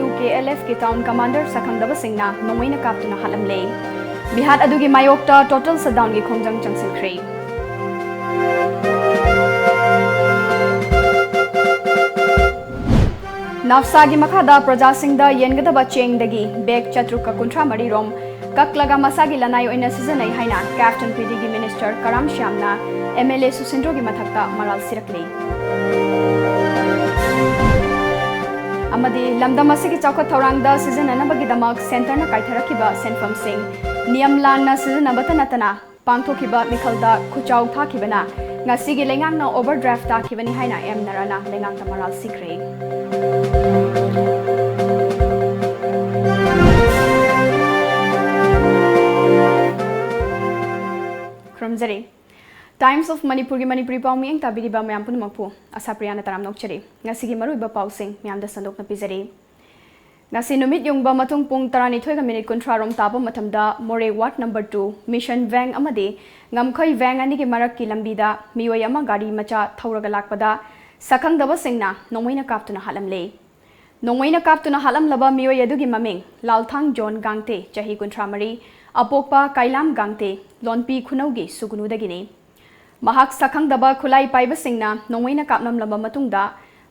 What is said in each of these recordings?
UKLF की town commander सखंगदब सिंगना नोंगैना काप्तुना हालमले बिहार अदुगी मायोक्ता टोटल सटडाउन की खोंजंग चंगसिनख्रे नाफसा की मखादा प्रजासिंगदा येनगदब चेंगदगी बैग चत्रुक कुंथ्रा मरीरोम कक्लगा मसागी लनाई ओइना सिजनai हाइना कैप्टन पीडी की मिनिस्टर करम श्यामना MLA सुसिंद्रो की मथक्ता मराल सिरकले अमदी लमदम असिगी चौखत थौरांगदा सिजननबगीदमक सेंटरना काइथरखिबा सेंफम सिंह नियम लानना सिजनबत नतना पांगथोखिबा मिखलदा खुचाउ थाखिबना ngasiगी lengangna overdraft takhibani haina emnarana lengangta maral sikre Krumzari Times of Manipuri Manipuri pau mieng tabiriba mayam punmakpu ASHAPRIYA na taram nokchari ngasigi maruiba pausing mayamda sandokna pizari ngasi numit yongba matung pung 12 ga minute kontra rom taba matamda More Ward number 2 Mission Vang amadi ngamkhoi Vang ani ki marak ki lambida miwai ama gari macha thauraga lakpada sakhangdaba singna nongmaina kaptuna halamle nongmaina kaptuna halamlaba miwai adugi maming Lalthang John Gangte chahi kontra mari apokpa Kailam Gangte lonpi khunaugi sugunudagini Mahak sakhangdaba khulai paiba singna nongmaina kapnam lamba matungda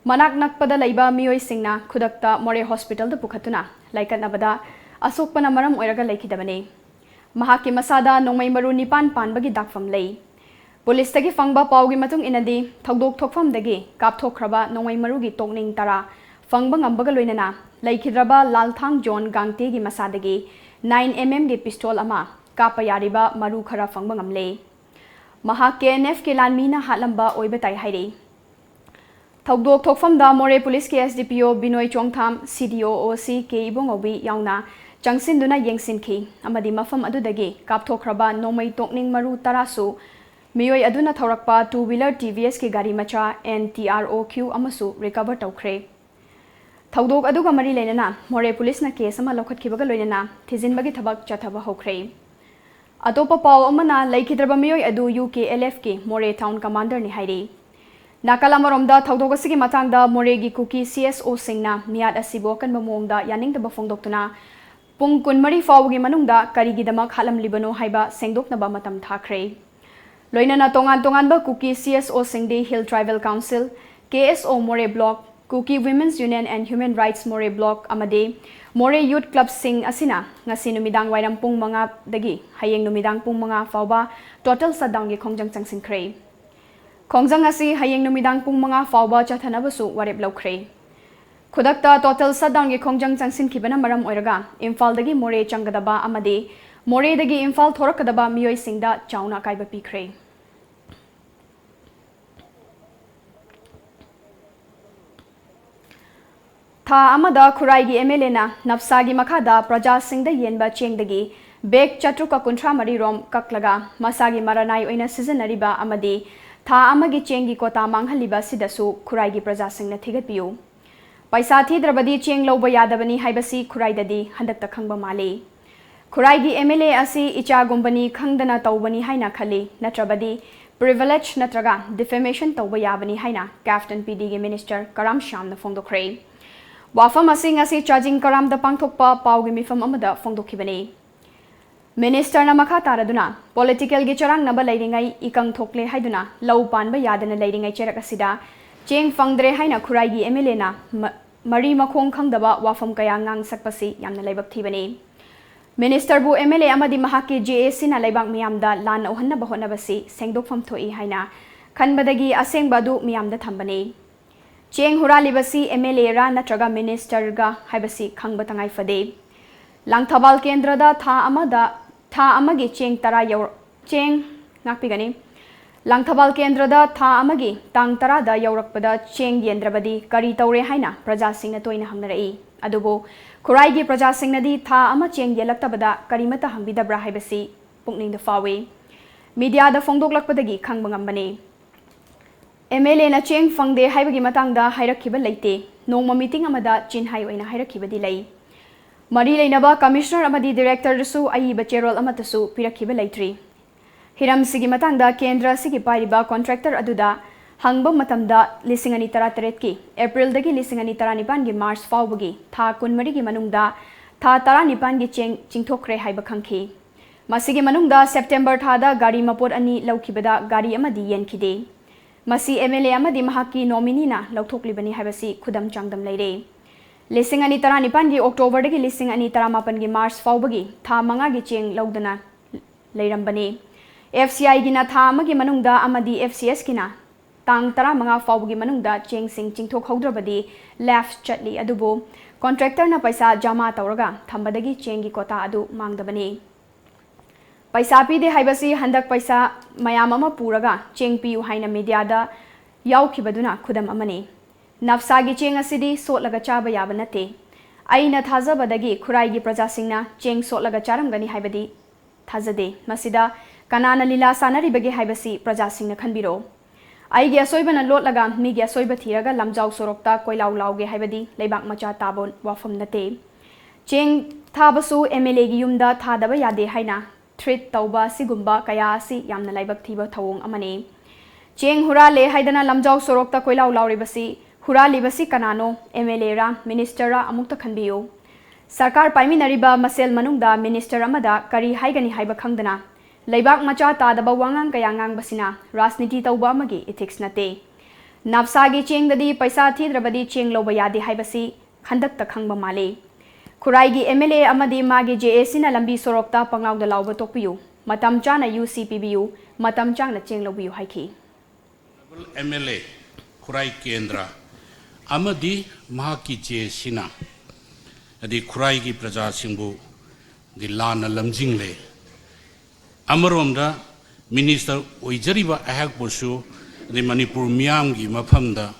manak nakpada laiba mioi singna khudakta More Hospital da pukhatuna laikanabada asokpana maram oiraga laikidabane mahaki masada nongmai maru nipan panbagi dakfam lei police tagi fangba pawgi matung inadi thogdok thokfam dagi kapthokraba nongmai maru gi tokning tara fangba ngambaga loinana laikhidraba Lalthang John Gangte gi masadagi 9mm gi pistol ama kapa yariba maru khara fangba ngamle mahak KNF ke lanmina halamba oibatai hairi Thogdok thokfamda More Police ke SDPO Binoy Chongtham CDO OC ke ibongobi yauna changsinduna yengsinki amadi mafam adudagi kapthokraba nomai tokning maru tarasu miyoi aduna thorakpa 2-wheeler TVS ke gari macha NTROQ amasu recover tawkhre Thogdok aduga mari leinana More Police na case ama lokhatkibaga loinana thijinbagi thabak chathaba hokre atopa paw amana laikhidraba miyoi adu UKLF ke More Town Commander ni hairi Nakalamaromda thogdogasigi matangda Moregi Kuki CSO singna miyad asibo kanba mongda yaningdaba fongdoktuna pung kunmari fawgi manungda karigidamak halamlibano haiba sengdoknaba matam thakre loinana tongan ba Kuki CSO singdi Hill Tribal Council KSO More Block Kuki Women's Union and Human Rights More Block amade More Youth Club sing asina ngasi numidang wairam pung manga dagi hayeng numidang pung manga fawba total shutdown gi khongjang changsinkhre Khongjang asi hayeng numidang pung manga fawba chathanabasu warep lokre khudakta total shutdown gi khongjang changsin khibana maram oiraga Imphal dagi More changadaba amade More dagi Imphal thorakadaba miyoi singda chauna kaiba pikre Tha amada Khurai gi MLA na Nafsa gi makhada praja singda yenba chengdagi beg chatruka kunthra mari rom kaklaga masagi maranai oina seasonariba amade Tha amagi chengi kota manghaliba sidasu Khurai gi praja singna thigatpiu paisa thidrabadi cheng loba yadabani haibasi Khurai dadi handakta khangba male Khurai gi MLA asi icha gumbani khangdana tawbani haina khali natrabadi privilege natraga defamation tawba yabani haina Captain PD gi Minister Karam Sham na fongdokhre wafam asi ngasi charging Karam da pangthokpa pawgi mifam amada fongdokhibani Minister na makha taraduna political gi charang naba lairingai ikang thokle haiduna lau panba yadana lairingai cherak asida cheng fangdre haina Khurai gi MLA na mari makhong khangdaba wafam kaya ngang sakpasi yamna laibak thibani Minister bu MLA amadi mahaki JAC na laibak miyamda lan ohanna bahona basi sengdokfam thoi haina khanbadagi asengbadu miyamda thambani cheng hurali basi MLA ra natraga minister ga haibasi khangba tangai fade langthabal kendra da tha amagi cheng tara yaur cheng ngakpigani langthabal kendra da tha amagi tang tara da yaurakpada cheng yendrabadi kari tawre haina praja singna toina hamnarai adubo Khurai gi praja singna di tha ama cheng yelaktabada karimata hangbidabra haibasi pukning da fawe media da fongdoklakpadagi khangba ngambani MLA na cheng fangde haibagi matangda hairakhiba leite nongma meeting amada chinhai oina hairakhiba di lei Mari Lainaba Commissioner Amadi Director Su Ayi Bacherol Amatasu Pirakhiba Laitri Hiram Sigi Matangda Kendra Sigi Pariba Contractor Aduda hangba matamda lising ani tara teret ki April dagi lising ani tara nipan gi March fawbagi tha kunmari gi manungda tha tara nipan gi chingthokre haiba khangki masigi manungda September thada gari mapot ani laukibada gari amadi yenkhide masi MLA amadi mahaki nominee na lauthoklibani haibasi khudam changdam leire lising ani tara nipan gi October dagi lising ani tara mapan gi March fawbagi tha manga gi cheng laudana leirambani FCI gi na tha amagi manungda amadi FCS gi na tang tara manga fawbagi manungda cheng sing chingthok haudrabadi left chatli adubo contractor na paisa jama tawraga thambadagi chengi kota adu mangdabani paisa pide haibasi handak paisa mayam ama puraga cheng piu haina media da yaukhibaduna khudam amani nafsagi cheng asidi sotlaga chaba yaba nate aina thajabadagi khurai gi praja singna cheng sotlaga charamgani haibadi thajade masida kanana lila sanaribagi haibasi praja singna khanbiro aigi asoibana lotlaga migi asoiba thiraga lamjau sorokta koilau lauge haibadi leibak macha tabon wafam nate cheng thabasu MLA gi yumda thadaba yade haina treat tauba sigumba kaya asi yamna laibak thiba thawong amane cheng hurale haidana lamjau sorokta koilau lauribasi huralibasi kanano MLA ra minister ra amukta khanbiyo sarkar paiminariba masel manungda minister amada kari haigani haiba khangdana leibak macha tadaba wangang kayangang basina rasniti tauba magi ethics nate nafsagi cheng dadi paisa thidrabadi cheng loba yade haibasi khandak ta khangba male khurai gi MLA amadi magi JAC na lambi sorokta pangaw da lawba tokpiyu matam chana UCPBU matam changna cheng lobiyu haiki MLA khurai kendra amadi mahaki JAC na adi khurai gi praja singbu di lana lamjingle Amaromda Minister Oijariba Ahak Bosu the Manipur Miamgi Mapamda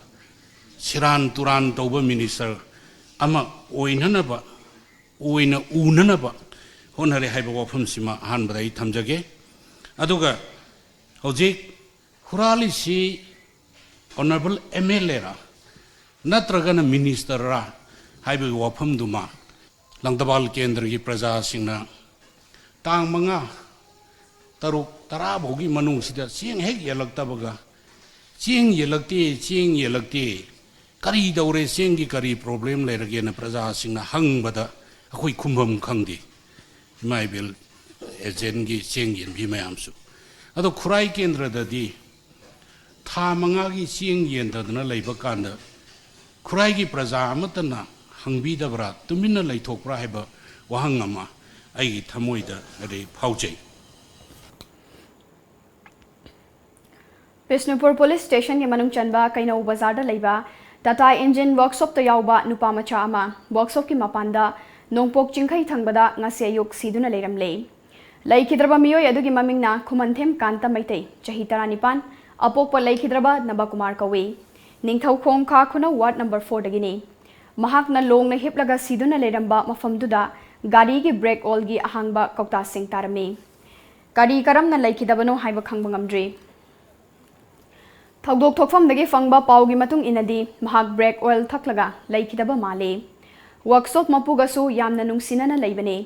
Siran Turan Toba Minister Ama Oinanaba Oina Unanaba Honare Hybawapum Sima Hanbrai Tamjage Aduga Ojik Hurali si Honorable MLA Natragana Minister Ra Hybawapum Duma Langtabal Kendri Praja Singna Tang Manga Taruk tarabogi manung sida siang hek yalakta baga siang yalakti kari daure siang gi kari problem le rage na praja singna hang bada akoi kumbam khangdi mai bil ejen gi siang yen bi mayam su ado khurai kendra da di tha manga gi siang yen da na leiba kanda khurai gi praja amatana hangbi da bra tumina leithok pra heba wahang ama ai thamoida ade phaujai Bishnupur Police Station ki manung chanba kainau bazar da leiba Tata Engine Workshop to yauba nupa macha ama workshop ki mapanda nongpok chingkhai thangbada ngase ayuk siduna leiramle laikhidraba miyoi adugi mamingna khumanthem kanta maitei chahi 19 apokpa laikhidraba naba kumar kawe ningthau khong kha khuna ward number 4 dagini mahakna long na hiplaga siduna leiramba mafamduda gari gi brake all gi ahangba kokta sing tarame gari karamna laikhidabano haiba khangba ngamdre Thogdok thokfam dagi fangba paugi matung inadi mahak brake oil thaklaga laikhidaba male workshop mapugasu yamna nungsinana leibane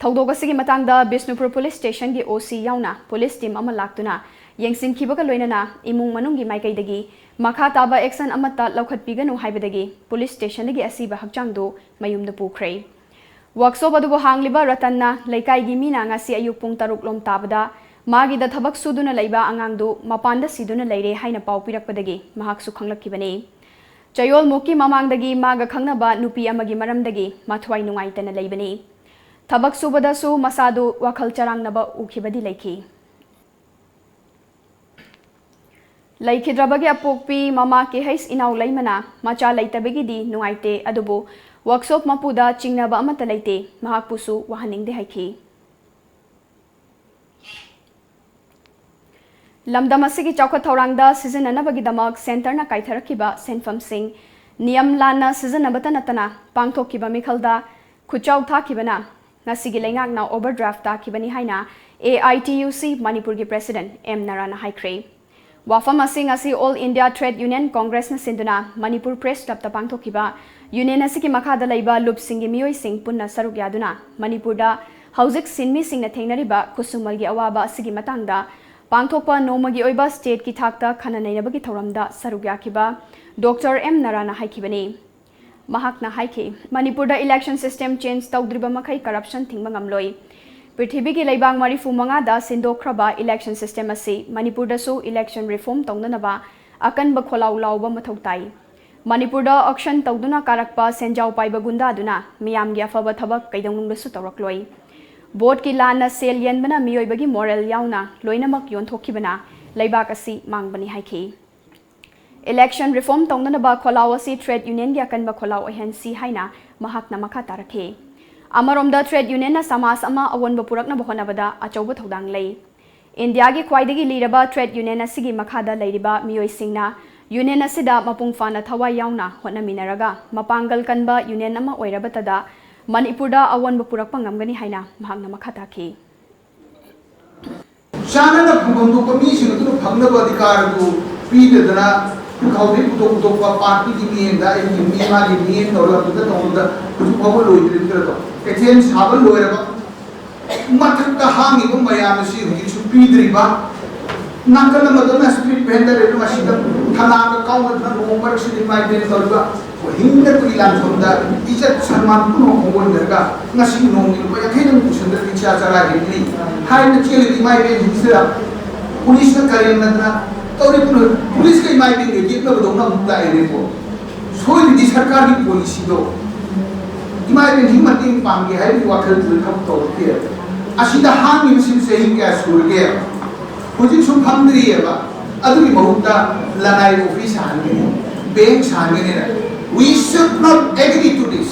thogdok asigi matangda Bishnupur Police Station gi OC yauna police team ama laktuna yengsin khibaga loinana imung manungi maikai dagi makha taba action amata laukhat piganu haibadagi police station dagi asiba hakchangdo mayumda pukhre workshop adubo hangliba ratanna laikai gi mina ngasi ayuk pung 6 lom tabada Magi da thabak suduna laiba angangdu mapanda siduna leire haina pau pirakpadagi mahak su khanglakibane Chayol muki mamangdagi maga khangnaba nupi amagi maramdagi mathwai nungaitana leibane thabak subada su masadu wakhal charangnaba ukhibadi leiki laikhidrabagi apokpi mama ke hais inau leimana macha leitabagi di nungaite adubu workshop mapuda chingnaba amata leite mahak pusu wahaningde haiki Lamdam asigi chawkhat thorangda season anabagi damak center na kaitharakiba senfam sing niyam lana season abata natana pangthokiba mikhalda khuchau thakibana ngasigi lengak na overdraft takibani haina AITUC Manipur gi president M Narana haikre wafam asing asi All India Trade Union Congress na sinduna Manipur press club ta pangthokiba union asigi makhada laiba lup singi miyoi sing punna saruk yaduna Manipur da hauzik sinmi sing na thengnariba kusumal gi awaba asigi matangda पांथोकपा नोमगी ओइबा state की थाकता खना नैनबगी थौरमदा सरुक याखिबा डॉक्टर एम नाराना हाइखिबनी महाकना हाइखि मणिपुरदा इलेक्शन सिस्टम चेंज तौद्रिबा मखै करप्शन थिंगबा ngamloi पृथ्वी की लेबांग मरिफु मंगादा सिंदोखरबा इलेक्शन सिस्टम असि मणिपुरदसु इलेक्शन रिफॉर्म तौननबा अकनबा खोलाउ लाउबा मथौ ताई मणिपुरदा ऑक्शन तौदुना कारकपा सेंजाउ पाइबा गुंदादुना मियामगी अफबा थबक कैदौनुंगदसु तौरक्लोई बोर्ड की लाना सेल यनबना मियोइबगी मोरल याउना लोइनमक योनथोखिबना लेबाक असि मांगबनी हाइखि इलेक्शन रिफॉर्म तौननबा खोलाउ असि ट्रेड यूनियन की अकनबा खोलाउ ओहेंसी हाइना महाकना मखा तारखे अमरोमदा ट्रेड यूनियन समाज अमा अवनबा पुरकनबा होनबदा अचौबा थौदांग लई इंडिया की ख्वाइदगी लीरबा ट्रेड यूनियन असिगी मखादा लैरिबा मियोइसिंगना यूनियन असिदा मपुंग फाना थवाई याउना होनमिनरगा मपांगल कनबा यूनियन अमा ओइरबतदा मणिपुरदा अवनबा पुरकपा ngamgani haina mahakna makha takhi शानना फुंगम को मीसिंग तो फंगनब अधिकार को पीदना खाउदे पुतो पार्टी की मीएंदा ए मीमा की मीएं और तो तोंदा कुछ फबो लोइद्रिम तो एथेन साबल लोइरबा मथक का हांगी को मयाम सि हुजि सु पीद्रिबा नाकल मदना स्ट्रीट वेंडर रे मसिदा थाना का काउंटर न नोमर सि माइडेन तोरबा हिंदर को इलान सोंदा इज्जत सम्मान को होंदरगा ngasi नोंगि को यखेन कुसंदर की चा चला गेली हाय न चेली माइडेन हिसरा पुलिस का करेन नदना तौरी पुलिस के माइडेन के जितना बदौना मुद्दा एरे को सोई दी सरकार की पॉलिसी दो माइडेन हिम्मती पांगे है वाखल खप तौर असिदा हांगी मसिम से ही क्या सुरगे हुजिक सुम फंद्री एबा अदुगी बहुता लनाई ऑफिस हांगे बैंक हांगे ने we should not agree to this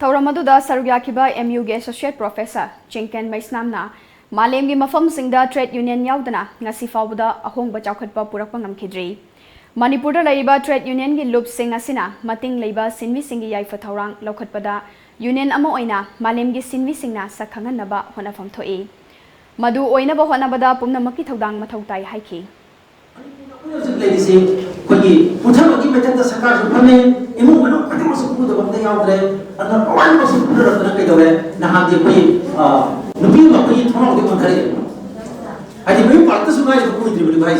थौरमदुदा सरुक याखिबा एमयू के एसोसिएट प्रोफेसर चिंकेन मैस्नामना मालेमगी मफम सिंगदा ट्रेड यूनियन याउदना ngasi फाउबदा अहोंगबा चाउखटपा पुरकपा ngamkhidri मणिपुरदा लैबा ट्रेड यूनियन की लूप सिंग असिना मतिंग लैबा सिनवी सिंगी याइफा थौरांग लौखटपदा यूनियन अमा ओइना मालेमगी सिनवी सिंगना सखंगनबा होनाफम थोई मदु ओइनबा होनाबदा पुमनमकी थौदांग मथौ ताई हाइखि लेडीसे कोई पुथम की मेथड सरकार जो फने इमु मनो कति वर्ष पुद बंदे यावरे अन अवान वर्ष पुद रतन के दवे नहा दे कोई नुपी म कोई थोना के मंथरे आदि कोई पार्ट सुनाई जो कोई द्रिबली भाई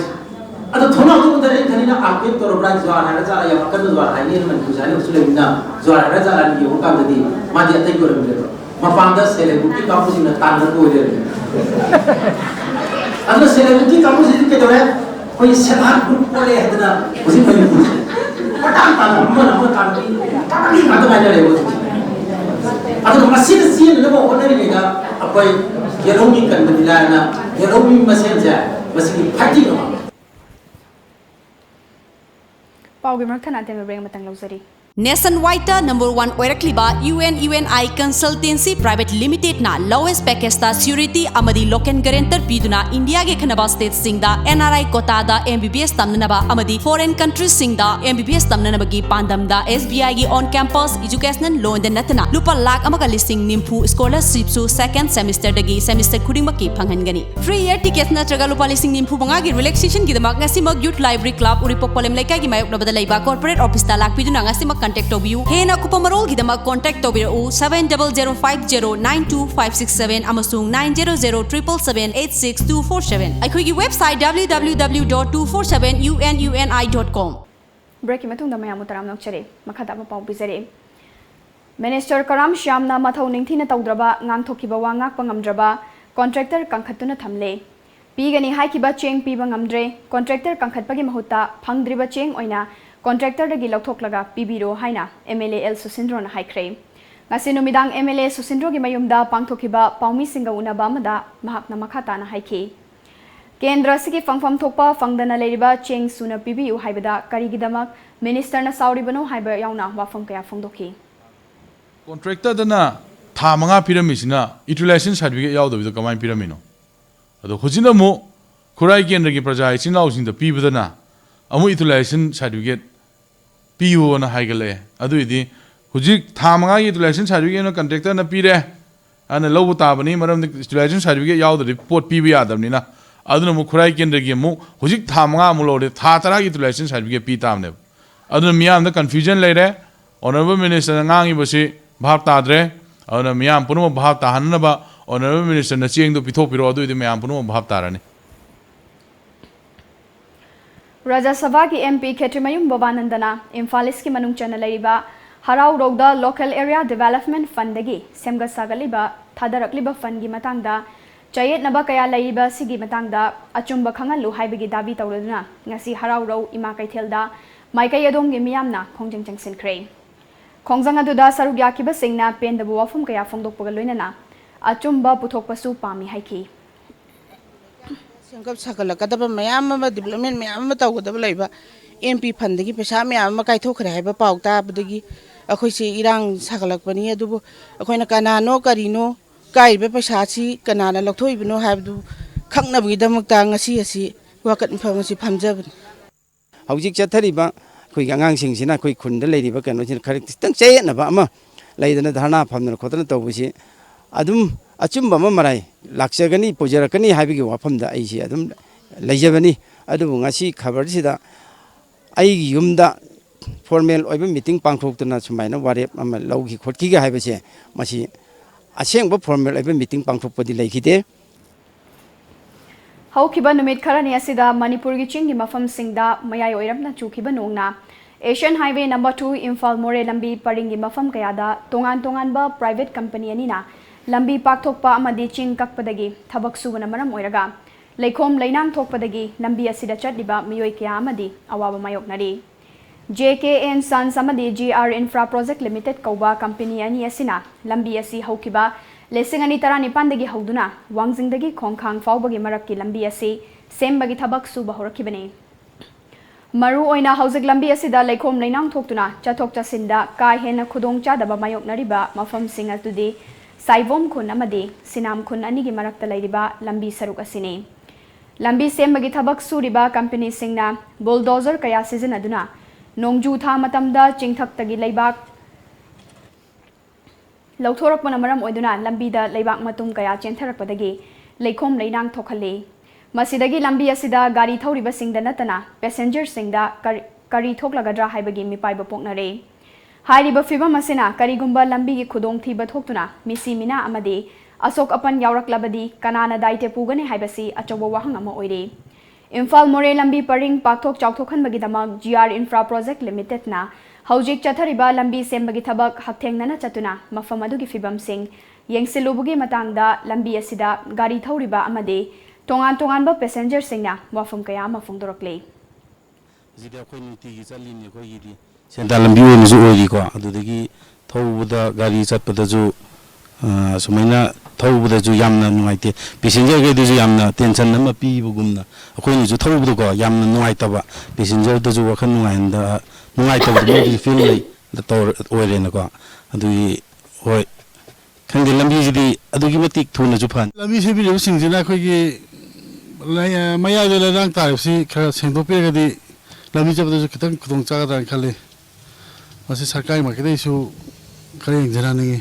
अत थोना के मंथरे खनिना आके तो ब्रांच जो है जा या कन जो है ये मन गुजाने उसले बिना जो है जा ला नि होका ददी मादी अतै को रमले मपांदा सेलेब्रिटी कापुसी न तान को दे अन सेलेब्रिटी कापुसी के दवे कोई सेवान ग्रुप को ले हदना उसी में पूछ पटान तान मन तान तानी मत माने ले वो अतो मसीन सीन ले वो होने लेगा अकोई ये रोमी कर दिला ना ये रोमी मसेन जा मसी फाइटिंग पाउगे मरथना ते ब्रेंग Matang लौजरी Nationwide number 1 oirakliba UNI Consultancy Private Limited na lowest package ta security amadi local guarantor piduna India ge khanaba state singda NRI quota da MBBS tamnaba amadi foreign countries singda MBBS tamnaba gi pandam da SBI gi on campus educational loan den natna lupa lakh amaga listing nimpu scholarship su second semester dagi semester khuding maki phanghangani free year tickets na traga lupa listing nimpu banga gi relaxation gi damak ngasimag youth library club uripok polem laikai gi mayok nabada laiba corporate office ta lak piduna ngasimag contact tobiu hena kupamarol gidama contact tobiru 7005092567 amasung 9007778647 aikhoigi website www.247ununi.com break में तुंग दमया मुतराम नोचरे मखादा पाउ बिजरे minister कराम श्यामना मथौ निंगथिना तौद्रबा ngang वांगाक पंगमद्रबा contractor कंखतुना थमले पीगनी हाइकिबा चेंग पीबा ngamdre contractor कंखतपगी महुता फंगद्रिबा चेंग ओइना कॉन्ट्रैक्टर दगी लौथोकलगा पीबीरो हाइना एमएलए एल सुसिंद्रोना हाइख्रे ngasi numidang MLA Susindro gi mayumda pangthokiba paumi singa unaba amada mahakna makhata na haiki केंद्र सिगी फंगफम थोकपा फंगदना लेरिबा चेंग सुना पीबीयु हाइबदा करिगिदमक मिनिस्टर ना साउरिबनो हाइबा याउना वाफम कया फंगदोखि कॉन्ट्रैक्टर दना था मंगा पिरमिसिना यूटिलाइजेशन सर्टिफिकेट यावदबिदो कमाय पिरमिनो अदो हुजिना मो खुराई केंद्र की प्रजा इचिनाउसिंद पीबदना अमु यूटिलाइजेशन सर्टिफिकेट पीओना हाइगले अदुइदि हुजिक था मंगा यूटिलाइजेशन सर्टिफिकेट न कॉन्ट्रैक्टर न पीरे अन लौबु ताबनी मरम यूटिलाइजेशन सर्टिफिकेट यावदि पोट पीबि यादबनिना अदुन मु खुराई केंद्र की मु हुजिक था मंगा मु लोदे था तरा यूटिलाइजेशन सर्टिफिकेट पी तामने अदुन मियाम द कंफ्यूजन लेरे honourable minister ngangi basi bhab tadre aduna miyam puno bhab tahanaba Honorable Minister na cheng do pithopiro adu idi mayam puno bhab tarani. Raja Sabha ki MP Khetrimayum Babanandana Imphal East ki manung chana laiba Harau Rogda Local Area Development Fund dagi semga sagaliba thadarakliba fund gi matangda chayet naba kaya laiba sigi matangda achumba khangalu haibagi dabi tawladuna ngasi Harau Ro ima kaithelda maikai adong gi miyamna khongjang changsin khrei khongjang aduda saruk yakiba singna pendabu wafum kaya phongdokpaga loinana achumba puthokpasu pami haiki Sengkap sakala kadaba mayam ama development mayam ama taw kadaba laiba MP fund dagi pesa mayam ama kai thokre haiba pauta abdagi akhoi se irang sakalak pani adubu akhoi na kanano karino kai be pesa si kanana lokthoi bino haibdu khakna bi damakta ngasi asi wakat informasi phamjabani hawjik chathariba khoi angang sing sina khoi khunda leiriba kano sin khari tang chayna ba ama leidana dharna phamna khotana tawbusi adum achumba ma marai lakchagani pojarakani haibigi wafamda aisi adum leijabani adu ngasi khabar sida ai yumda formal oiba meeting pangthokna sumaina warep ama lawgi khotki ga haibase masi asengba formal oiba meeting pangthokpadi leikide Haukiba numit kharani asida Manipur gi chingi mafam singda mayai oiramna chukiba nongna Asian Highway number 2 Imphal More lambi paringi mafam kayada tongan ba private company anina lambi pakthokpa amadi ching kakpadagi thabak subana maram oiraga leikhom leinang thokpadagi lambi asida chatliba miyoi kya amadi awaba mayoknari JKN Sons amadi GR Infra Project Limited kauba company ani asina lambi asi haukiba lesingani tarani pandagi hauduna wangjingdagi khongkhang faubagi marakki lambi asi sembagi thabak suba horakibani maru oina hauzik lambi asida leikhom leinang thoktuna chathok chasinda ka hena khudong chadaba mayoknariba mafam sing atudi Saivom khun amadi sinam khun anigi marakta lairiba lambi saruk asine lambi sembagi thabak suriba company singna bulldozer kaya sizinaduna nongju tha matamda chingthaktagi leibak lauthorapna maram oiduna lambi da leibak matum kaya chentharakpadagi leikhom leinang thokhale masidagi lambi asida gari thoriba singda natana passenger singda kari thoklagadra haibagi mipaiba poknare Hairiba fibam asina karigumba lambi gi khudong thiba thoktuna misi mina amadi asok apan yaurak labadi kanana daite pugane haibasi achobo wahang ama oire Imphal More lambi paring pakthok chauthokhan bagi damak GR Infra Project Limited na haujik chathariba lambi sembagi thabak hakthengna chatuna mafam adugi fibam sing yengsilubugi matangda lambi asida gari thoriba amadi tongan ba passenger singna wafam kaya ma phongdorokle Jida khoi nuti gi chalini khoi gi Senta lambi oina ju oiri ko adudagi thaubuda gari chatpada ju sumaina thaubuda ju yamna nuaite passenger ge ju yamna tension nama pi bugumna akhoi ni ju thaubuda ko yamna nuaitaba passenger da ju wakhan nuainda nuaitaba du feel lai da tor oirena ko adui hoi khangde lambi jidi adugi matik thuna ju phan lambi se bi lu singjina khoi gi maya de la rang ta si kha sengdo pe ga di lambi jabda ju kitang kudong chaga dan khale masi sarkai makide isu kare jana ningi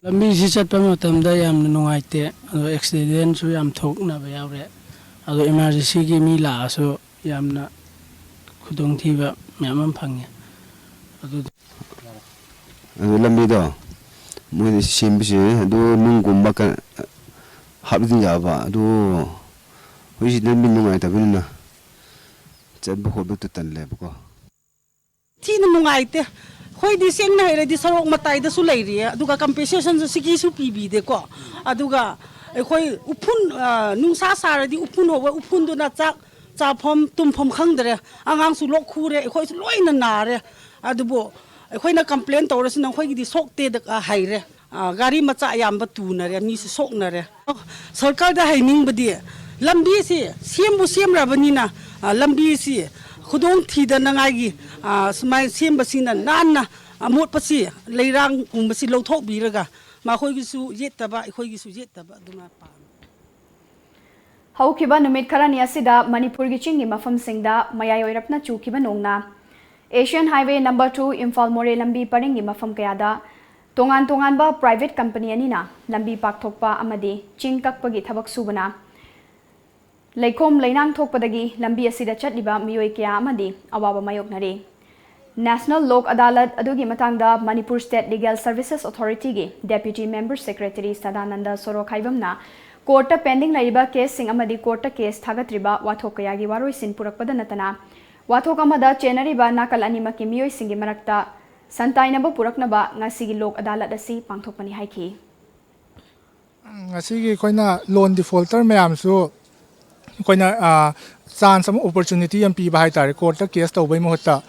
lambi si chatpa matamda yamna nungaite ado accident su yam thokna ba yawre ado emergency gi mi la so yamna khudong thiba myamam phangya ado lambi do mo simbisi do nungumba ka habdi jaba do hoji lambi nungai ta binna chatbu khodu tan lebko Tina nungaite khoi di seng na ire di sarok matai da su leiri aduga compensation su sigi su pibi de ko aduga khoi upun nungsa sara di upun ho upun do na cha phom tum phom khang dere angang su lok khu re khoi su loi na na re adubo khoi na complain tawra sin khoi di sok te da hai re gari macha yam ba tu na re mi su sok na re sarkar da hai ning badi lambi si sem ra bani na lambi si khudong thida nangai smai sembasina nanna amot pasi leirang kumbasi lauthok biraga ma khoi gi su yettaba khoi gi su yettaba duna pa Haukiba numit kharani asida Manipur gi chingi mafam singda mayai oirapna chukiba nongna Asian Highway number 2 Imphal More lambi paringi mafam kayada tongan ba private company anina lambi pakthokpa amadi chingkakpagi thabak subana Leikhom leinang thokpadagi lambi asida chatliba miyoi kya amadi awaba mayoknare National Lok Adalat adugi matangda Manipur State Legal Services Authority gi Deputy Member Secretary Sadananda Sorokhaibamna court pending laiba case sing amadi court case thagatriba wathok kayagi waroi sin purakpada natana wathok amada chenariba nakal anima ki miyoi singi marakta santainaba puraknaba ngasigi Lok Adalat asi pangthokpani haiki ngasigi koina loan defaulter mayam su koina chance am opportunity am pi bai tar court case tawbai mohta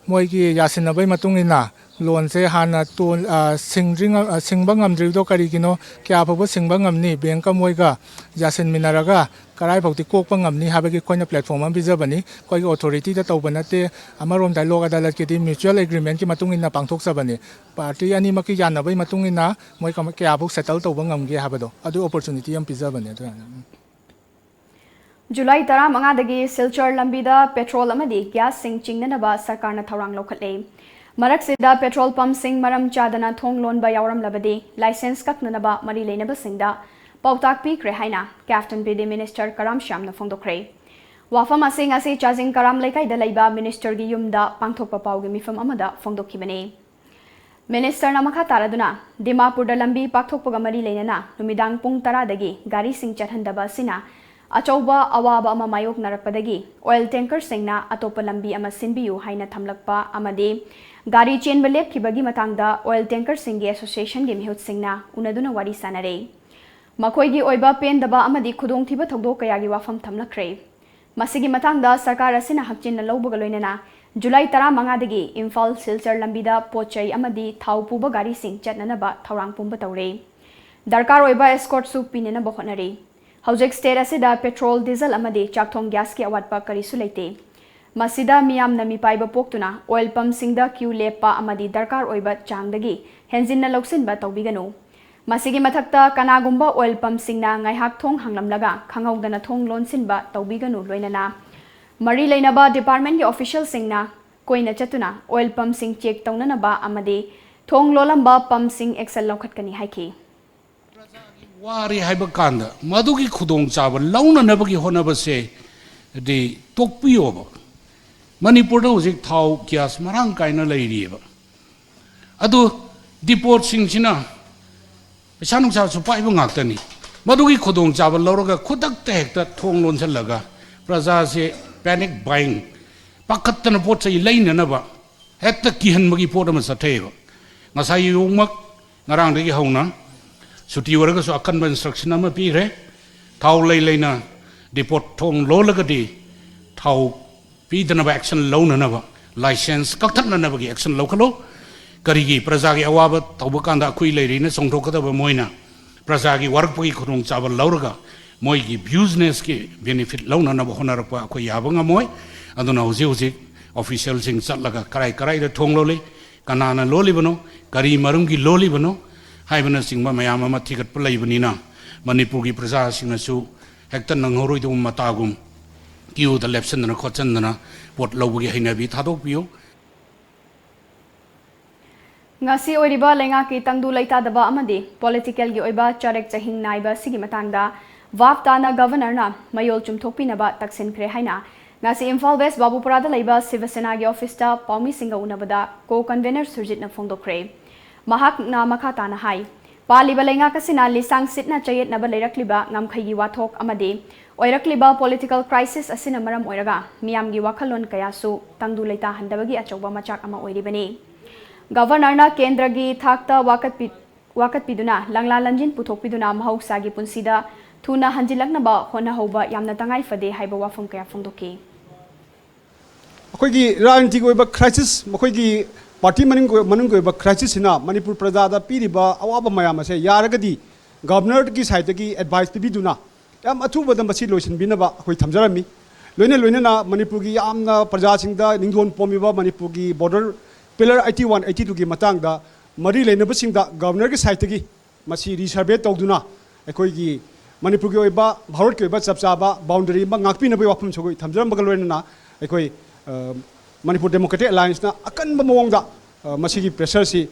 moi ki yasinabai matungina loan se hana tun singbangam drido karigino kya phabu singbangam ni bank moi ga yasin minaraga karai phauti kokpangam ni habagi koina platform am bijabani koi authority da tawbanate amarom dialogue adalat ki mutual agreement ki matungina pangthok sabani party ani maki yanabai matungina moi kya phabu settle tawbangam ge habado adu opportunity am bijabani July 15 dagi Silchar lambida petrol amadi gas sing chingnanaba sarkarna thawrang lokhatle marak sida petrol pump sing maram chadana thong lon ba yawram labadi license kaknanaba mari leinaba singda pautak pi kre haina Captain PD Minister Karam Shamna phongdokre wafam asing ase charging Karam laikai da laiba minister gi yumda pangthokpa pawgi mifam amada phongdokhibane Minister namakha taraduna Dimapur da lambi pakthokpaga mari leinana numidang pung 10 dagi gari sing chathandaba sina Achauba awaba ama mayok narakpadagi oil tanker singna atopa lambi ama sinbiyu haina thamlakpa amade gari chain belep kibagi matangda oil tanker singi association ge mihut singna unaduna wari sanare makhoi gi oiba pen daba amadi khudong thiba thogdo kayagi wafam thamlakre masigi matangda sarkar asina hakchin na lawbaga loinana July 15 dagi Imphal Silchar lambida pochai amadi thau puba gari sing chatnanaba thawrang pumba tawre darkar oiba escort su pinena bokhonare Hojek state asida petrol diesel amadi chakthong gas ki awatpa karisu leite masida miyam nami paiba poktuna oil pump singda queue lepa amadi darkar oiba changdagi henzin na loksin ba tawbiganu masigi mathakta kanagumba oil pump singna ngaihak thong hanglamlaga khangawdana thong lonsin ba tawbiganu loinana mari leinaba department ki official singna koina chatuna oil pump sing check tawnana ba amadi thong lolamba pump sing excel lokhatkani haiki Wari haiba kanda madugi khudong chaba launa nabagi honaba se de tokpiyo ba Manipur da hojik thau gas marang kaina lairi ba adu deport sing sina pesanung sa supai ba ngaktani madugi khudong chaba lauraga khudak ta hekta thong lon chalaga praja se panic buying pakattana pot sai laina na ba hekta kihan magi pot ma sathe ba ngasai yongmak ngarang degi hauna Suti warga so akan instruction nama pire thau leina deport thong lo lagadi thau pi dana action lo na ba license kakthak na ba action lo khalo karigi praja gi awaba tawbakanda khui leiri na songthok ka ba moina praja gi work pi khurung chabal lauraga moi gi business ki benefit lo na ba honar pa khoi yabanga moi aduna hoji official sing chatlaga karai da thong lo le kanana lo li bano kari marum gi lo li bano haibana singba mayam ama thigat palai banina Manipur gi praja singnasu hektan nanghoroi dum matagum kiu da lepsen na khochan na pot lawgi haina bi thadok piyo ngasi oiriba lenga ki tangdu laita daba amadi political gi oiba charek chahing naiba sigi matangda wafta na governor na mayol chumthokpi na ba taksin khre haina ngasi Imphal West Babupura da laiba Sivasena gi office ta Paumi Singa unabada co convener Surjit na phongdokre Mahak na makata na hai pali balenga kasina lisang sitna chayet na balerakliba ngamkhai wathok amade oirakliba political crisis asina maram oiraga miyam gi wakhalon kayasu tangdu leita handabagi achauba machak ama oiribani governor na kendra gi thakta wakat piduna langla lanjin puthok piduna mahausa gi punsida thuna hanjilakna ba hona hoba yamna tangai fade haiba wafam kaya phongdoki akoi gi ranti go ba crisis makoi gi Party manung go ba crisis na Manipur praja da piriba awaba mayam ase yaragadi governor ki side ki advice pibiduna yam athu badam basi loisin binaba khoi thamjarami loina na Manipur gi amna praja singda ningdon pomiba Manipur gi border pillar 81 82 gi matang da mari leina basingda governor ki side ki masi resurvey tawduna akoi gi Manipur gi oiba bharat ki oiba chapchaba boundary ma ngakpi na bai wafum chogoi thamjaram bagal loina na akoi Manipur Democratic Alliance na akan bamawangda masigi pressure si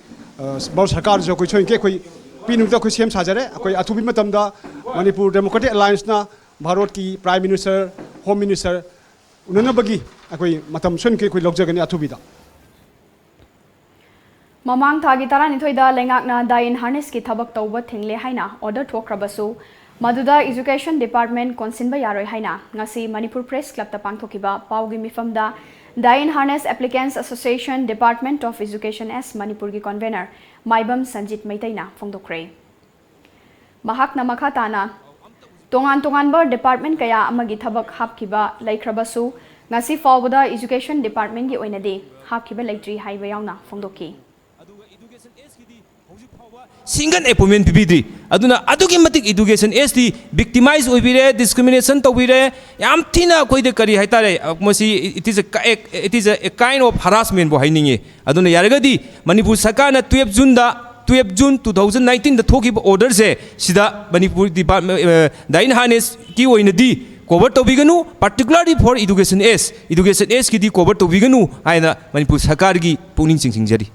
bau sarkar jo koi choin ke koi pinungda koi sem sajare koi athubi matamda Manipur Democratic Alliance na Bharat ki Prime Minister Home Minister unana bagi koi matam sun ke koi logjagani athubi da Mamang thagi taranithoida lengakna dain harness ki thabak tawba thingle haina order thokrabasu Maduda Education Department konsinba yaroi haina ngasi Manipur Press Club ta pangthokiba paugi mifamda Dain Harness Applicants Association Department of Education S Manipur ki convener Maibam Sanjit Maitaina phongdokre Mahakna makhatana tongan bar department kaya amagi thabak hapkiba laikrabasu ngasi fawbada Education Department gi oinade hapkiba laitri haiba yauna phongdoki Single appointment PPD. Aduna adugimatic education SD victimized oibire discrimination tawire yam thina koide kari haitare mosi it is a kind of harassment bo haininge aduna yaragadi Manipur Sarkar 12 June 2019 da thokiba order se sida Manipur Department Dain Harness ki oinadi cover tobiganu particularly for education S ki di cover tobiganu aina Manipur Sarkar gi puning singsingjari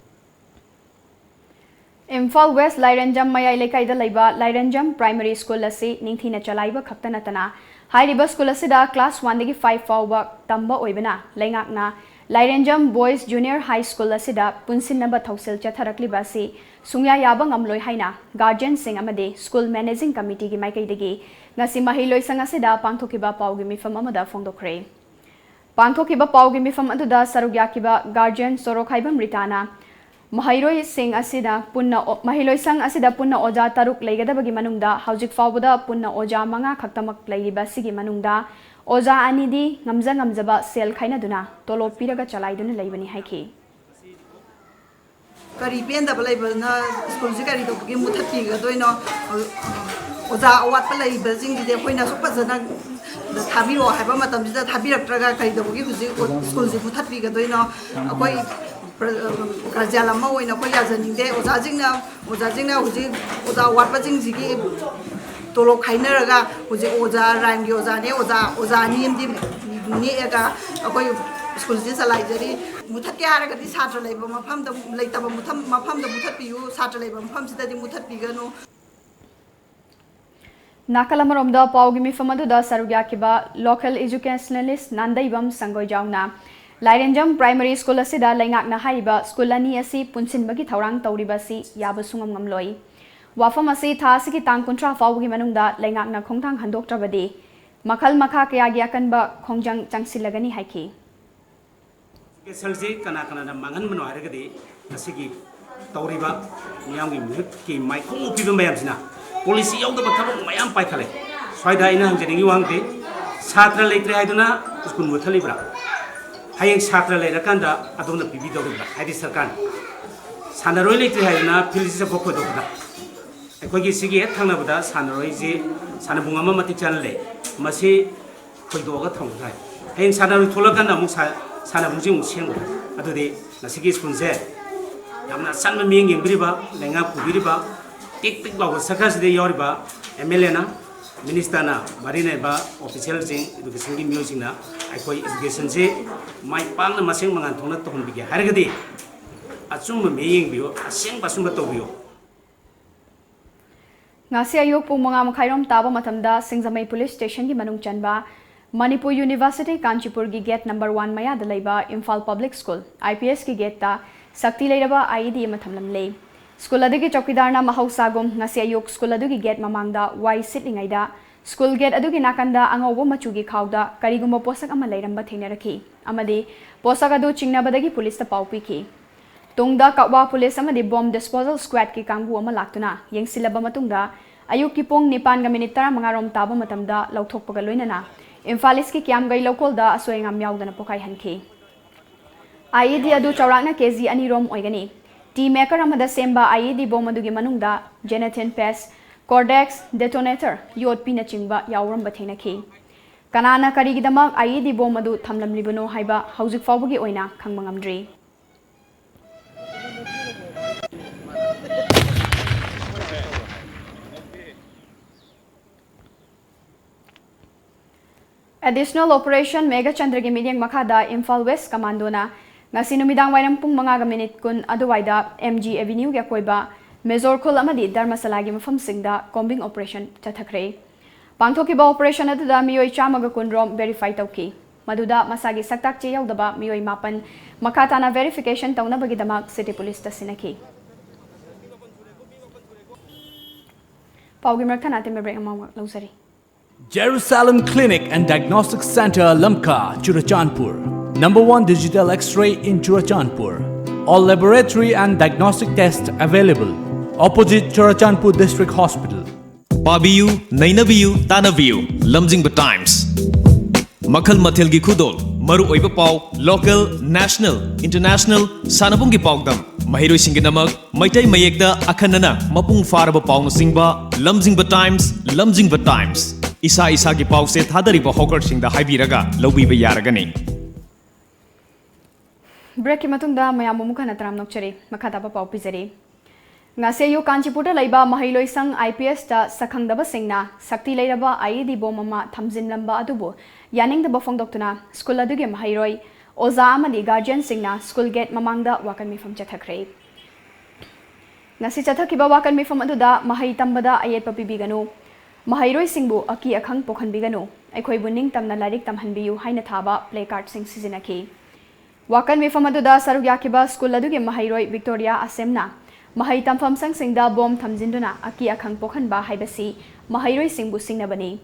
Imphal West Lairanjam Mayai Lekaida Laiba Lairanjam Primary School asi ningthina chalaiba khaktanatana hairiba school asida class 1 dagi 5 fawba tamba oibana laingakna Lairanjam Boys Junior High School asida punsinnaba thausil chatharakli basi sungya yaba ngamloi haina guardian sing amade school managing committee gi maikaidagi ngasi mahiloi sang asida pangthokiba paugi mifam amada phongdokre pangthokiba paugi mifam aduda sarugyakiba guardian sorokhaibam ritana Mahiloi Singh asida punna oja taruk leigadabagi manungda haujik fawbada punna oja manga khaktamak leiba sigi manungda oja anidi ngamjaba sel khainaduna tolo piraga chalaiduna leibani haiki kari penda balai bana school ji kari to gi muthapi ga doino oja awat balai bajing ji de koina supajana thabiro haiba matam ji da thabiraktraga kari to gi huji school ji muthapi ga doino akoi Kajalama oina ko yajaningde ojajingna huji oja watpajing jigi tolo khainaraga huji oja raimgi oja ne oja niamdi ni ega akoi school ji salaijari muthakke haraga di satra leiba mafam da leitaba mafam da muthapiyu satra leiba mafam sida di muthappiganu Nakalamaromda paugi mifamadu da sarugyakiba local educationalist Nandaibam Sangoi Jauna Lairanjam Primary School asida laingakna haiba school ani asi punsinbagi thaurang tawribasi yaba sungam ngamloi wafam asi thasi ki tang kontra fawgi manungda laingakna khongthang handoktrabadi makhal makha kaya gi akanba khongjang changsilagani haiki salji kana na mangan mano haragadi asigi tawriba miyamgi mihut ki maikhong upiba mayamsina policy yawda bathabak mayam paikhale swaida ina hangjeringi wangte satra leitre haiduna skul muthalibra Hayang Satra Lerakanda, Adona Bibi Dogba, Hadi Sarkan. Sanaroi Lake Hayana, Pilisa Boko Dogba. A Kogi Sigi at Tanabada, Sanaroi, Sanabungama Matichale, Masi Kodoga Tongai. Hayang Sanari Tolakanda Musa, Sanabujim Shingo, Adode, Nasigi Spunze. Yamna San Ming in Briba, Lenga Pubiriba, Tik Bago Sakas de Yoriba, Emelena, Ministana, Marina Ba, official thing, education music na, I call education say, my pang masing mangantona to Honbig, Hargadi. Assume being view, a sing Basumbatovio. Ngasi ayok po mga makairom taba matamda Singzamay Police Station gi Manung Chanba, Manipur University Kanchipur gi gate number 1 maya dalayba Imphal Public School, IPS gi gate ta, Sakti layraba IED matamlam lay. School adagi chokidar na mahausagom ngasi ayok school adugi gate mamangda wai sitlingaida school gate adugi nakanda angawo machugi khawda karigumba posak ama lairamba thenaraki amadi posak adu chingnabadagi police ta pawpiki tungda kawa police amadi bomb disposal squad ki kangbu ama laktuna yengsilaba matungda ayuk ki pong 9:30 mangarom taba matamda lauthokpaga loinana Imphalis ki kyamgai local da asoingam yaudana pokai hanki IED adu chawrakna kg ani rom oigani Tea maker amada semba IED bomb adugi manungda Jonathan Pes, Cordex, detonator, yod pina chingba yawramba thenaki. Kanana karigidama IED bomb adu thamlam libano haiba haujik fawbagi oina khangmangamdri. Additional Operation Mega Chandragi Midyang Makada Imphal West Commando na Ngasi numidang wainam pung mga minit kun aduwaida MG Avenue ga koiba Major Khul amadi Dharmasalagi mafam singda combing operation chathakre. Pangthokiba operation aduda miyoi chamaga kunrom verify tawki. Maduda masagi saktak che yaudaba mioi mapan makatana verification taunabagidamag city police ta sinaki. Paugi merthana te break amang lausari. Jerusalem Clinic and Diagnostic Center, Lamka, Churachandpur. #1 digital X-ray in Churachandpur. All laboratory and diagnostic tests available. Opposite Churachandpur District Hospital. Pabiyu, Nainabiyu, Tanabiyu, Lamjingba Times. Makhal Mathilgi Khudol, Maru Oiba Pau, local, national, international, Sanabungi Paugdam. Mahiroi Singinamak, Maitai Mayekda, Akanana, Mapung Faraba Paung Singba, Lamjingba Times, Lamjingba Times. Isa Isagi Pau se Thadariba Hawker Singda Haibiraga, Lawiba Yaragani. Break matungda mayam mukana tram nokchari, makataba pau pizari. Ngaseyu Kanchipura laiba mahiloi sang IPS ta sakhangdaba singna sakti lairaba IED bomama thamjin lamba adubu yaning da bafong doktuna school aduge mahiroi oza amani guardian singna school gate mamangda wakan mifam chathakre. Ngasi chathakiba wakan mifam aduda mahai tambada ayet papibiganu mahiroi singbu aki akhang pokhan biganu aikhoi buning tamna larik tamhanbiyu haina thaba play card sing sizinaki. Wakan mifam aduda saruk yakiba school aduge mahiroi Victoria Asemna Mahai tamfam sang singda bom thamjinduna aki akhang pokhan ba haibasi mahairoi singbu singnabani.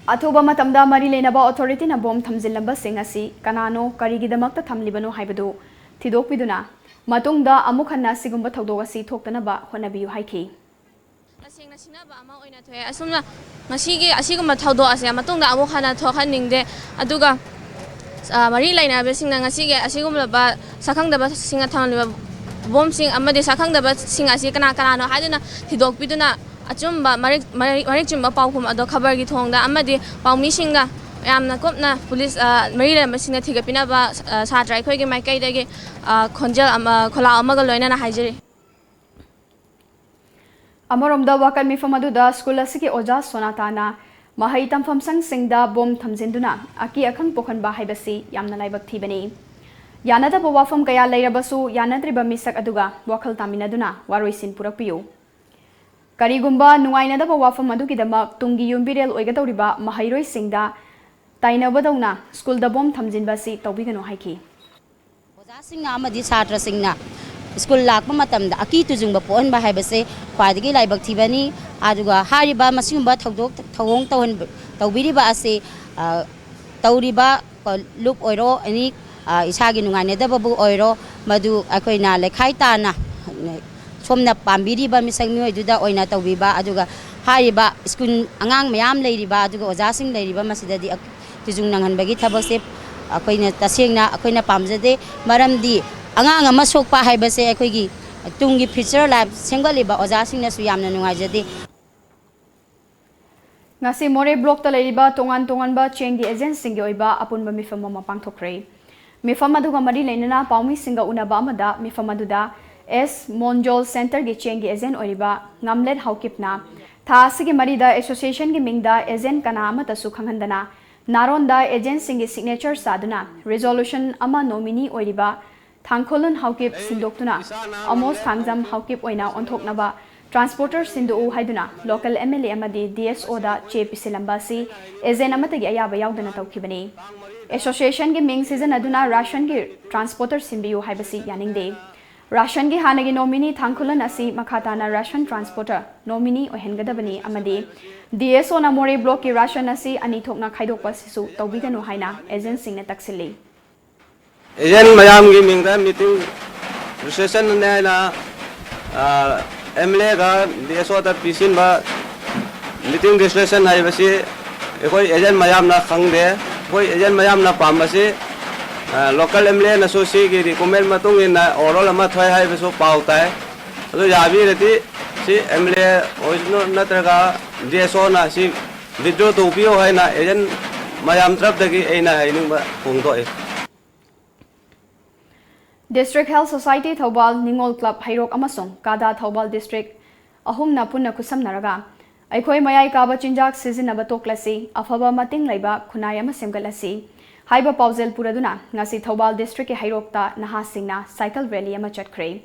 Athoba matamda mari lenaba authority na bom thamjilamba singasi kanano karigidamakta thamlibano haibadu thidokpiduna matungda amukhanna sigumba thodogasi thoktanaba honabiyu haiki. Asengna sinaba ama oina thoe asumna ngasigi asigumba thodo ase matungda amukhana thokhaningde aduga mari lainaba singna ngasigi asigumba ba sakhangdaba singa thamliba bom sing amade sakhangdaba sing asi kana no hadina thidokpiduna achumba marik chumba pawkhum ado khabar gi thongda amade pawmi singa yamna kopna police mari lamba singa thigapina ba satrai khoi gi maikai dagi khonjal ama khola amaga loina na haijeri. Amoromda wakan mifam aduda school asiki oja sonatana mahai tamfam sang singda bom thamjinduna aki akhang pokhan ba haibasi yamna laibak thibani. Yanada wafam kaya lairabasu yanadriba misak aduga wakal taminaduna waroisin purakpiyu. Karigumba nuainada wafam adugidamak tungi yumbirel oigadoriba mahairoi singda tainabadawna school da bom thamjinbasi tawbigano haiki. Oja singna amadi chhatra singna school lakpa matamda aki tujungba pohan ba haibase khwadigi laibak thibani aduga hariba masingba thodok thawong tawbiriba ase tawriba loop oiro ani isagi nungainadabu oiro madu akoina lekhai tana somna pambiriba misang mioiduda oina tawbiba aduga hariba school angang mayam leiriba aduga oja sing leiriba masidadi tujung nanghanbagi thabase akoina tasengna akoina pamjade maramdi angang ama sokpa haibase akoigi tungi future life sengaliba oja singna su yamna nungaijade. Ngasi more block ta leiriba tongan ba chengi agent singi oiba apunba mifam mama pangthokre. Mifam aduga mari leinana paumi singa unaba amada mifam aduda S Monjol Center gi chengi agent oiriba ngamlet haukipna tha asigi marida association gi mingda agent kana amata su khanghandana naronda agent singi signature saduna resolution ama nominee oiriba thangkholun haukip sindoktuna amos thangjam haukip oina onthoknaba transporter sindu haiduna local MLA amadi DSO da chepisilamba si agent amatagi ayaba yaudana tawkhibani. Association gi ming season aduna ration gi transporter simbiyu haibasi yaningde. Ration gi hanagi nominee thangkhulan asi makhatana ration transporter nominee ohengadabani amadi DSO na more block gi ration asi ani thokna khaidokpa sisu tawbiganu haina agent singna taksili. Agent mayam gi mingda meeting registration ne na MLA ga DSO ta pisin ba meeting registration haibasi ekoi agent mayam na khangde koi agent mayam na pamasi local MLA na so si gi recommend matung na oral ma thai hai beso pautai ado yabi reti si MLA original natraga DSO na si video to pio hai na agent mayam trap dagi eina haining ba pungto e. District Health Society Thobal Ningol Club Hairok amasong Kada Thobal District ahumna punna kusamnaraga aikhoi mayai kaba chinjak sizinaba toklasi afaba mating laiba khunai ama semgalasi haiba pausel puraduna ngasi Thobal District ke hairokta naha singna cycle rally ama chatkhre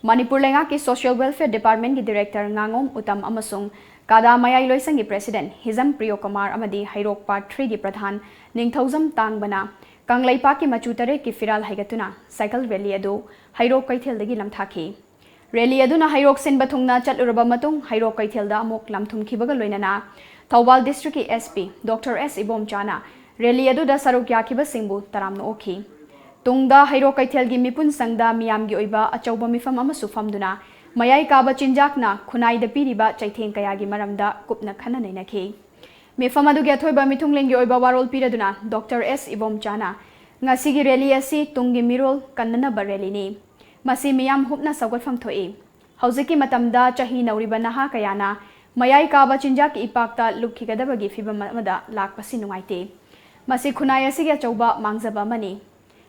Manipur lenga ki Social Welfare Department ki Director Ngangom Utam amasong Kada Mayai Loisangi President Hizam Priyo Kumar Amadi Hairok Part 3 gi Pradhan Ningthauzam Tangbana Kanglaipa ki Machutare ki Firal Haigatuna Cycle Rally adu Hairok Kaithel dagi lamthaki Rally aduna Hairok Sin Bathungna Chatluraba Matung Hairok Kaithel da amuk lamthum khibaga loinana Thawbal District ki SP Dr. S. Ibom Chana Rally adu da saruk yakiba singbu taramna okhi Tungda Hairok Kaithel gi mipun sangda miyam gi oiba achauba mifam amasu famduna Mayai Kaba Chinjakna Kunai the Piriba Chaiteng Kayagi Maramda Kupna Khana Nainaki Mifamadu Gathoiba Mitungling Yoiba Warol Piraduna Dr. S. Ibom Chana Ngasigi Rally Asi Tungi Mirol Kanana Barelini Masi Miyam Hupna Sagot Fam Thoi Hauziki Matamda Chahi Nauriba Naha Kayana Mayai Kaba Chinjak Ipakta Lukhigadabagi Fibamada Lak Pasinuaite Masi Kunai Asi Chauba Mangzaba Mani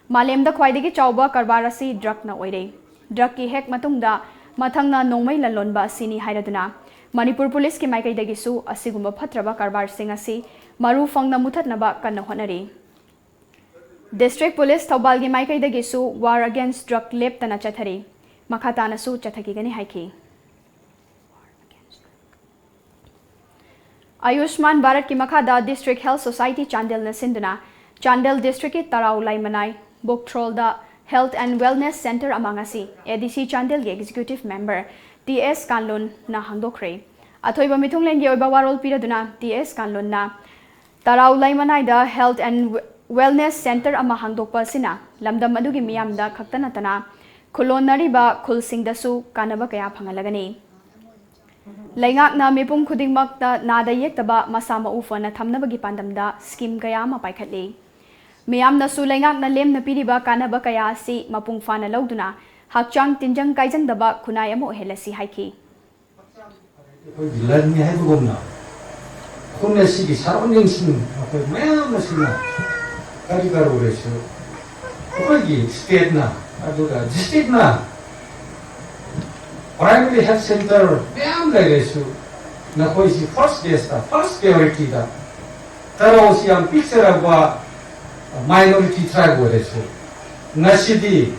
Malemda Kwaidigi Chauba Karbarasi Drak na Oire Drak ki Hek Matungda Mathangna Nongmai Lalonba Sini Hairaduna Manipur Police ki Maikai Dagisu Asigumba Patraba Karbar Singasi Maru Fangna Mutatnaba Kanna Honari District Police Thawbal gi Maikai Dagisu War Against Drug Lep Tana Chathari Makhatana Su Chathaki Gani Haiki Ayushman Bharat ki Makhada District Health Society Chandel na Sinduna Chandel District ki Tarau Laimanai Boktrolda Health and Wellness Center Amangasi ADC Chandel ge Executive Member TS Kanlon na Hangdokre Athoiba Mithunglen ge oiba warol piraduna TS Kanlon na Tarau Laimanai da Health and Wellness Center ama hangdokpa sina lamdam adugi miyamda khaktana tana khulonari ba khulsingdasu kanaba kaya phangalagani Laingak na mipum khudingmakta nada yektaba masama ufana thamnabagi pandamda scheme kaya ma paikhatli Miyamna su laingak na lem na piriba kanaba kaya si mapung fana lauduna hakchang tinjang kaijang daba kunai amo helasi haiki Lan ni hai bugomna khunne sigi surrounding sin apai mayam na sina kari karu resu apai state na aduga district na primary health center mayam lai resu na koi si first base ta first priority da taro si am picture aba minority tribe resu nasidi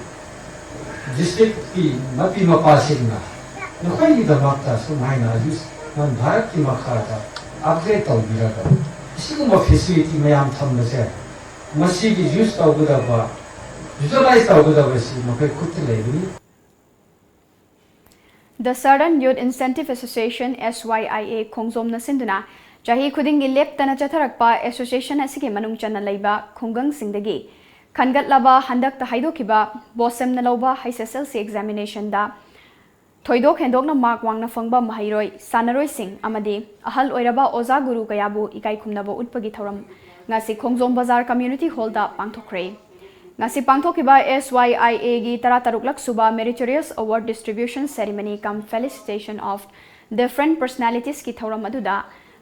district ki mapi mapasin na koi da makta so maina jus man bharat ki makhata upgrade tau biraga siguma facility mayam thamna se masigi use tau guda ba visualize tau guda ba si makai khut leini The Southern Youth Incentive Association SYIA Khongzom na sinduna Jahi Khudingi Lep Tana Chatharakpa Association asigi manung chana leiba Khongang Singdagi Khangat laba handak ta haidokiba Bosem na loba HSLC examination da Thoidok hendok na mark wang na fangba mahairoi Sanaroi Singh amadi ahal oiraba Oza Guru kayabu ikai khumnaba utpagi thoram ngasi Khongzom Bazar Community Hall da pangthokre Ngasi pangthokiba SYIA gi taruk suba Meritorious Award Distribution Ceremony cum felicitation of different personalities ki thoram aduda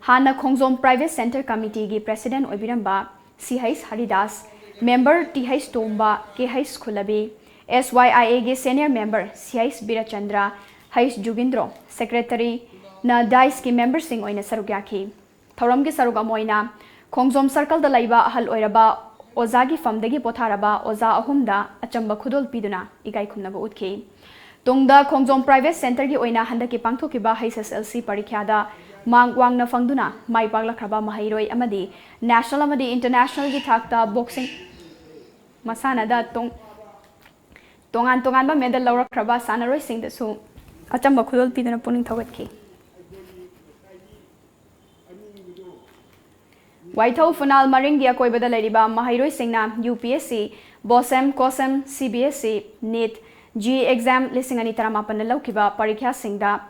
Hana Khongzom Private Center Committee gi President Oibiramba CH Haridas Member TH Tomba KH Khulabi SYIA gi Senior Member CH Birachandra H Jugindro Secretary na DICE ki member sing oina sarugyaki thoram gi saruga moina Khongzom Circle da laiba ahal oiraba Ozagi famdagi potharaba Oza ahumda achamba khudol piduna igai khumnaba utki tungda Khongzom Private Center gi oina handaki pangthokiba HSLC parikhyada mangwang na fangduna mai paglakraba mahairoi amadi national amadi international gi thakta boxing masana da tongan ba medal lawrakraba sanaroi singda su achamba khudol piduna puning thogatki Waithau Funal Maringia Koibada Leriba Mahairoi Singna UPSC Bosem Kosem CBSC NET G exam Lissingani Taramapan Laukiba Parikya Singda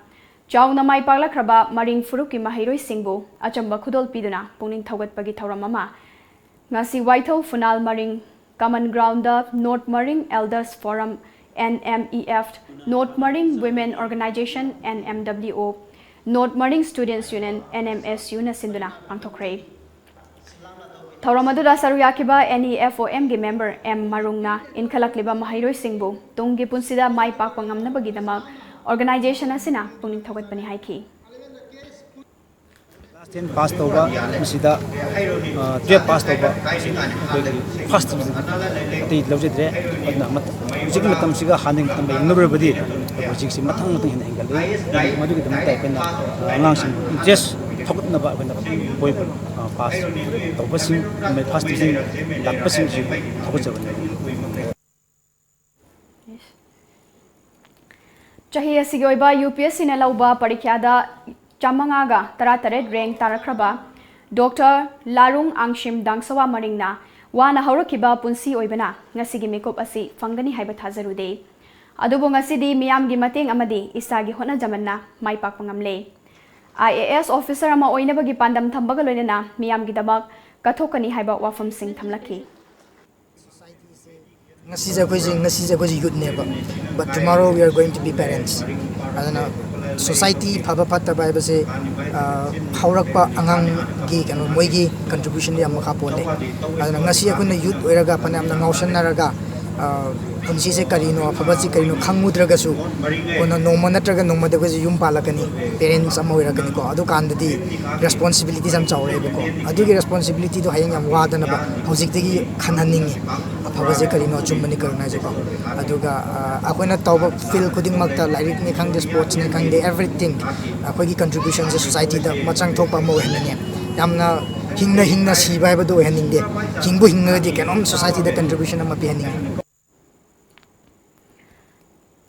Chau Namai Paglakraba Maring Furuki Mahairoi Singbo Achamba Kudol Piduna Puning Thogat Pagi Tauramama Ngasi Waithau Funal Maring Common Ground North Maring Elders Forum NMEF North Maring Women Organization NMWO North Maring Students Union NMSU na Sinduna Pangthokre Thauramadu Saruyakiba NEFOM gi member M Marungna Inkhalakliba Mahairoi Singbu Tungi Punsida Mai Pakpangam na bagidama organization asina puning thogat pani haiki Class 10 pass toba misida 12 pass toba first ti lojidre adna mat jig matam siga haning tam nurabadi ꯍꯧꯖꯤꯛꯁꯤ ꯃꯊꯪ ꯍꯦꯟꯅ ꯍꯦꯟꯒꯠꯂꯤ ꯃꯗꯨꯒꯤꯗꯃꯛꯇ ꯑꯩꯈꯣꯏꯅ ꯑꯉꯥꯡꯁꯤꯡ interest ꯊꯧꯒꯠꯅꯕ ꯑꯩꯈꯣꯏꯅ ꯃꯣꯏꯕꯨ pass ꯇꯧꯕꯁꯤꯡ first division ꯂꯥꯛꯄꯁꯤꯡꯁꯤ ꯊꯧꯒꯠꯆꯕꯅꯤ ꯆꯍꯤ ꯑꯁꯤꯒꯤ ꯑꯣꯏꯕ UPSCꯅ ꯂꯧꯕ ꯄꯔꯤꯈ꯭ꯌꯥꯗ 538 ꯔꯦꯡꯛ ꯇꯥꯔꯛꯈ꯭ꯔꯕ ꯗꯣꯛꯇꯔ ꯂꯥꯔꯨꯡ ꯑꯪꯁꯤꯝ ꯗꯥꯡꯁꯋꯥ ꯃꯔꯤꯡꯅ ꯋꯥꯅ ꯍꯧꯔꯛꯈꯤꯕ ꯄꯨꯟꯁꯤ ꯑꯣꯏꯕꯅ ꯉꯁꯤꯒꯤ ꯃꯤꯀꯨꯞ ꯑꯁꯤ ꯐꯪꯒꯅꯤ ꯍꯥꯏꯕ ꯊꯥꯖꯔꯨꯗꯦ ꯑꯗꯨꯕꯨ ꯉꯁꯤꯗꯤ ꯃꯤꯌꯥꯝꯒꯤ ꯃꯇꯦꯡ ꯑꯃꯗꯤ ꯏꯁꯥꯒꯤ ꯍꯣꯠꯅꯖꯃꯟꯅ ꯃꯥꯏ ꯄꯥꯛꯄ ꯉꯝꯂꯦ IAS ꯑꯣꯐꯤꯁꯔ ꯑꯃ ꯑꯣꯏꯅꯕꯒꯤ ꯄꯥꯟꯗꯝ ꯊꯝꯕꯒ ꯂꯣꯏꯅꯅ ꯃꯤꯌꯥꯝꯒꯤꯗꯃꯛ ꯀꯠꯊꯣꯛꯀꯅꯤ ꯍꯥꯏꯕ ꯋꯥꯐꯝꯁꯤꯡ ꯊꯝꯂꯛꯈꯤ Ngasi ako'y youth neba, but tomorrow we are going to be parents. Adana society phaba phatta ba base haurakpa angang gi kanu moigi contribution ya makha pole. Adana ngasi ako'y youth oiraga panam na ngausan naraga punsi se karino phaba si karino khangmudraga su kono noma natraga noma de ko yum palakani parents am oiragani ko adu kandadi responsibilities am chawre ko adu gi responsibility do hayang am wadana ba hojik tegi khanhaningi phaba karino chumbani karna je ko aduga akoina tawba feel khuding makta like ni khangde sports ni khangde everything akoi gi contribution se society da machang thokpa mo henani yamna hingna siba ba do heningde hingbu hingna di kenom society da contribution am pi hening